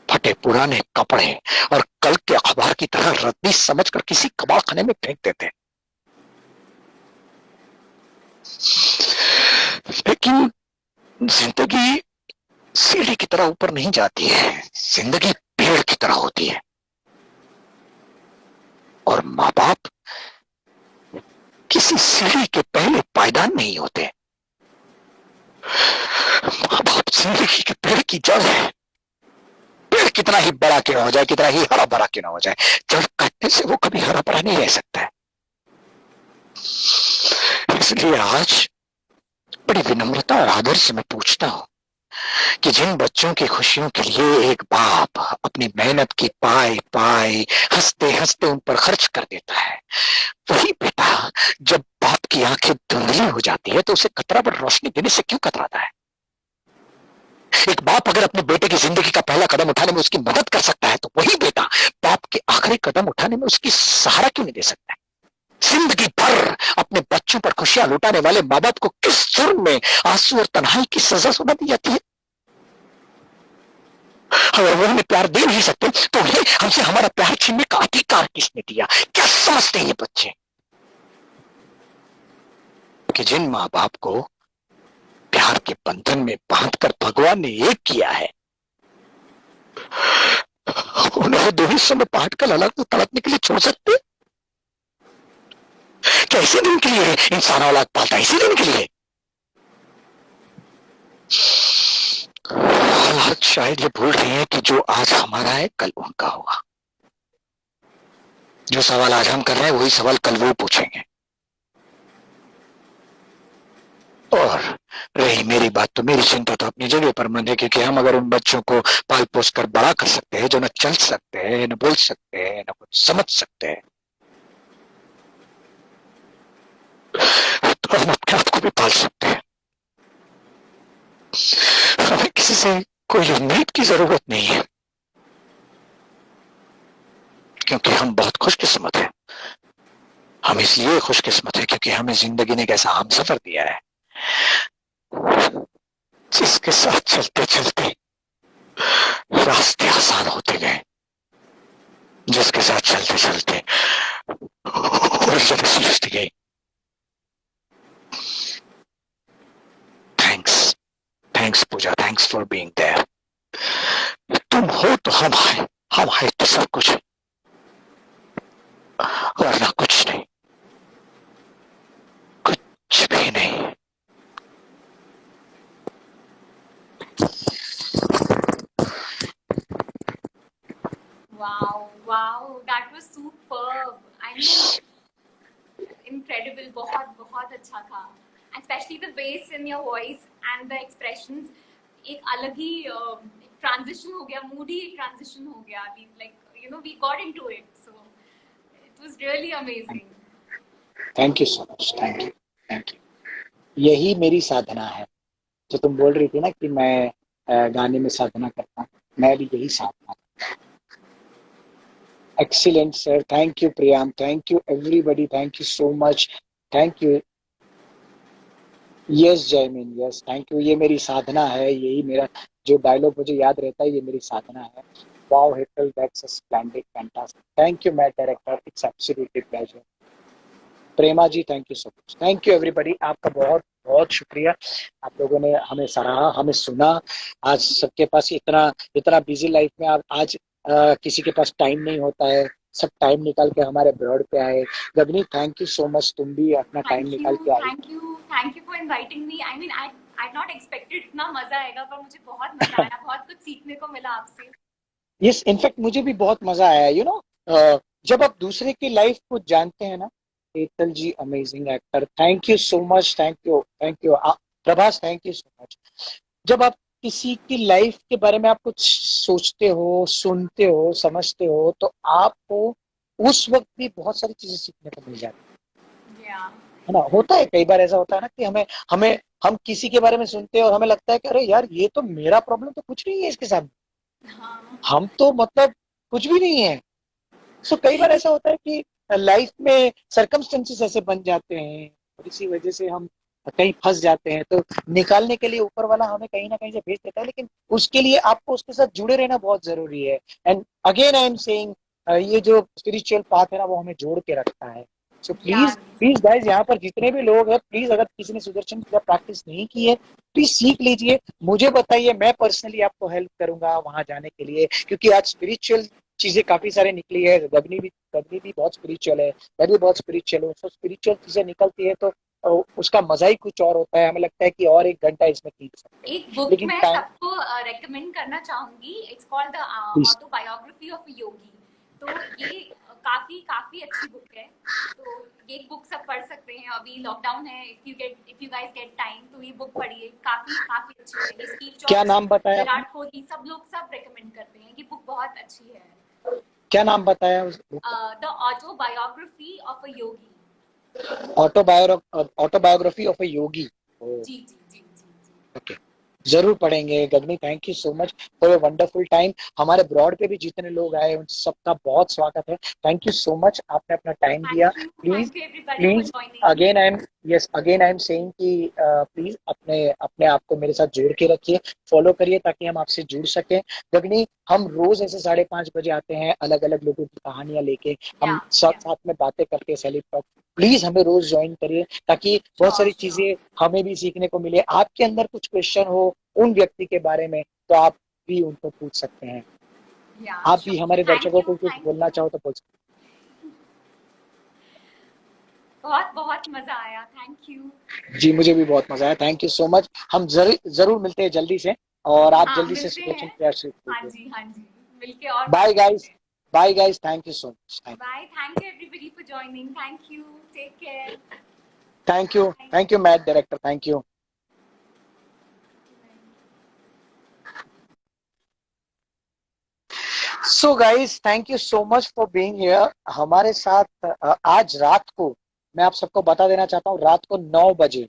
फटे पुराने कपड़े और कल के अखबार की तरह रद्दी समझकर किसी कबाड़ खाने में फेंक देते। लेकिन जिंदगी सीढ़ी की तरह ऊपर नहीं जाती है, जिंदगी पेड़ की तरह होती है। और माँ बाप किसी सीढ़ी के पहले पायदान नहीं होते। माँ बाप जिंदगी के पेड़ की जड़ है। पेड़ कितना ही बड़ा क्यों हो जाए, कितना ही हरा भरा क्यों ना हो जाए, जड़ काटने से वो कभी हरा भरा नहीं रह सकता है। इसलिए आज बड़ी विनम्रता और आदर से मैं पूछता हूं कि जिन बच्चों की खुशियों के लिए एक बाप अपनी मेहनत की पाई पाई हंसते हंसते उन पर खर्च कर देता है, वही बेटा जब बाप की आंखें धुंधली हो जाती है तो उसे कतरा पर रोशनी देने से क्यों कतराता है? एक बाप अगर अपने बेटे की जिंदगी का पहला कदम उठाने में उसकी मदद कर सकता है तो वही बेटा बाप के आखिरी कदम उठाने में उसकी सहारा क्यों नहीं दे सकता है? जिंदगी भर अपने बच्चों पर खुशियां लुटाने वाले माँ बाप को किस जुर्म में आंसू और तन्हाई की सजा सुना दी जाती है? अगर वो हमें प्यार दे नहीं सकते तो उन्हें हमसे हमारा प्यार छीनने का अधिकार किसने दिया? क्या समझते हैं ये बच्चे कि जिन माँ बाप को प्यार के बंधन में बांधकर भगवान ने एक किया है, उन्हें दो हिस्सों में बांट कर अलग तड़पने के लिए छोड़ सकते? क्या इसी दिन के लिए इंसान औलाद पालता है? इसी दिन के लिए हालात शायद ये भूल रही हैं कि जो आज हमारा है कल उनका होगा। जो सवाल आज हम कर रहे हैं वही सवाल कल वो पूछेंगे। और रही मेरी बात, तो मेरी चिंता तो अपनी जगह पर मंद है, क्योंकि हम अगर उन बच्चों को पाल पोस कर बड़ा कर सकते हैं, जो न चल सकते हैं, न बोल सकते हैं, न कुछ समझ सकते हैं, तो हम अपने आप को भी पाल सकते हैं। हमें किसी से कोई उम्मीद की जरूरत नहीं है, क्योंकि हम बहुत खुशकिस्मत हैं। हम इसलिए खुशकिस्मत हैं क्योंकि हमें जिंदगी ने एक ऐसा हमसफर दिया है जिसके साथ चलते चलते रास्ते आसान होते गए, जिसके साथ चलते चलते उलझन सुलझती गई। Thanks Pooja, thanks for being there. तुम हो तो हम है तो सब कुछ, वरना कुछ नहीं, कुछ भी नहीं। Wow, that was superb. I mean, incredible. बहुत बहुत अच्छा था. And especially the bass in your voice and the expressions. एक अलग ही transition हो गया, moody transition हो गया. We got into it. So it was really amazing. Thank you so much, thank you. यही मेरी साधना है। जो तुम बोल रही थी ना कि मैं गाने में साधना करता हूँ, मैं भी यही साधना करता हूँ। Excellent sir, thank you Priam, thank you everybody, thank you so much, thank you. Yes Jaymin, yes thank you. ये मेरी साधना है, यही मेरा जो डायलॉग मुझे याद रहता है, ये मेरी साधना है। Wow Hetal, that's a splendid, fantastic. Thank you mat director, it's absolutely pleasure. Prema ji thank you so much, thank you everybody, आपका बहुत बहुत शुक्रिया। आप लोगों ने हमें सराहा, हमें सुना। आज सबके पास इतना बिजी लाइफ में आप आज किसी के पास टाइम नहीं होता है, सब टाइम निकाल के हमारे ब्रॉड पे आए। Gagani thank you so much, तुम भी अपना टाइम निकाल के आई। Thank you for inviting me. I mean I not expected इतना मजा आएगा, पर मुझे बहुत मजा आया, बहुत कुछ सीखने को मिला आपसे। यस, इनफैक्ट मुझे भी बहुत मजा आया। जब आप दूसरे की लाइफ को जानते हैं ना। Hetal ji amazing actor, thank you so much, thank you Prabhas, thank you so much. जब आप किसी की लाइफ के बारे में आप कुछ सोचते हो, सुनते हो, समझते हो, तो आपको उस वक्त भी बहुत सारी चीजें सीखने को मिल जाती है ना। होता है, कई बार ऐसा होता है ना कि हमें हम किसी के बारे में सुनते हैं और हमें लगता है कि अरे यार, ये तो मेरा प्रॉब्लम तो कुछ नहीं है इसके साथ। हम तो मतलब कुछ भी नहीं है। सो कई बार ऐसा होता है कि लाइफ में सर्कमस्टेंसेस ऐसे बन जाते हैं और इसी वजह से हम कहीं फंस जाते हैं, तो निकालने के लिए ऊपर वाला हमें कहीं ना कहीं से भेज देता है, लेकिन उसके लिए आपको उसके साथ जुड़े रहना बहुत जरूरी है। And again I am saying, ये जो स्पिरिचुअल पाथ है ना, वो हमें जोड़ के रखता है। सो प्लीज गाइज, यहाँ पर जितने भी लोग हैं, प्लीज अगर किसी ने सुदर्शन क्रिया प्रैक्टिस नहीं की है, प्लीज सीख लीजिए, मुझे बताइए, मैं पर्सनली आपको हेल्प करूंगा वहां जाने के लिए, क्योंकि आज स्पिरिचुअल चीजें काफी सारे निकली है। गगनी भी बहुत स्पिरिचुअल है, मैं भी बहुत स्पिरिचुअल हूँ। तो स्पिरिचुअल चीजें निकलती है तो उसका मजा ही कुछ और होता है। हमें लगता है कि और 1 घंटा इसमें खींच सकते हैं। एक बुक लेकिन मैं सबको रेकमेंड करना चाहूंगी, it's called the autobiography of a yogi. तो ये काफी काफी अच्छी बुक है, तो ये बुक सब पढ़ सकते हैं। अभी लॉकडाउन है, if you guys get time तो ये बुक पढ़िए, काफी काफी अच्छी है। ये स्टीव जॉब्स, क्या नाम बताया, विराट कोहली, सब लोग सब रेकमेंड करते हैं, ये बुक बहुत अच्छी है। क्या नाम बताया उस बुक का? The autobiography of a yogi. Autobiography of a yogi. जी जी जी जी जी। ओके, जरूर पढ़ेंगे। Gagani thank you so much for a wonderful time. हमारे ब्रॉड पे भी जितने लोग आए उन सबका बहुत स्वागत है। थैंक यू सो मच, आपने अपना टाइम दिया। Please thank you everybody for please joining. Again I am saying कि प्लीज अपने अपने आप को मेरे साथ जोड़ के रखिए, फॉलो करिए, ताकि हम आपसे जुड़ सकें। गगनी, हम रोज ऐसे 5:30 बजे आते हैं, अलग अलग लोगों की कहानियां लेके, हम साथ में बातें करते हैं, सेलिब्रेट टॉक। प्लीज हमें रोज ज्वाइन करिए, ताकि बहुत सारी चीजें हमें भी सीखने को मिले। आपके अंदर कुछ क्वेश्चन हो उन व्यक्ति के बारे में, तो आप भी उनको पूछ सकते हैं। आप भी हमारे दर्शकों को कुछ बोलना चाहो तो बोल सकते हैं। बहुत बहुत मजा आया, थैंक यू। जी, मुझे भी बहुत मजा आया, थैंक यू सो मच। हम जरूर मिलते हैं जल्दी से, और आप हाँ, जल्दी से मिलते सिचुएशन हैं। क्लियर से हाँ कीजिए। जी, हाँ जी। मिलके और बाय बात करते गाइस, हैं। Bye guys, thank you so much, bye, thank you everybody for joining. Thank you, take care. Bye. Thank you mat director, thank you. So guys, thank you so much for being here हमारे साथ। आज रात को मैं आप सबको बता देना चाहता हूँ, रात को 9 बजे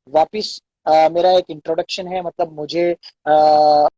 वापिस मेरा एक इंट्रोडक्शन है, मतलब मुझे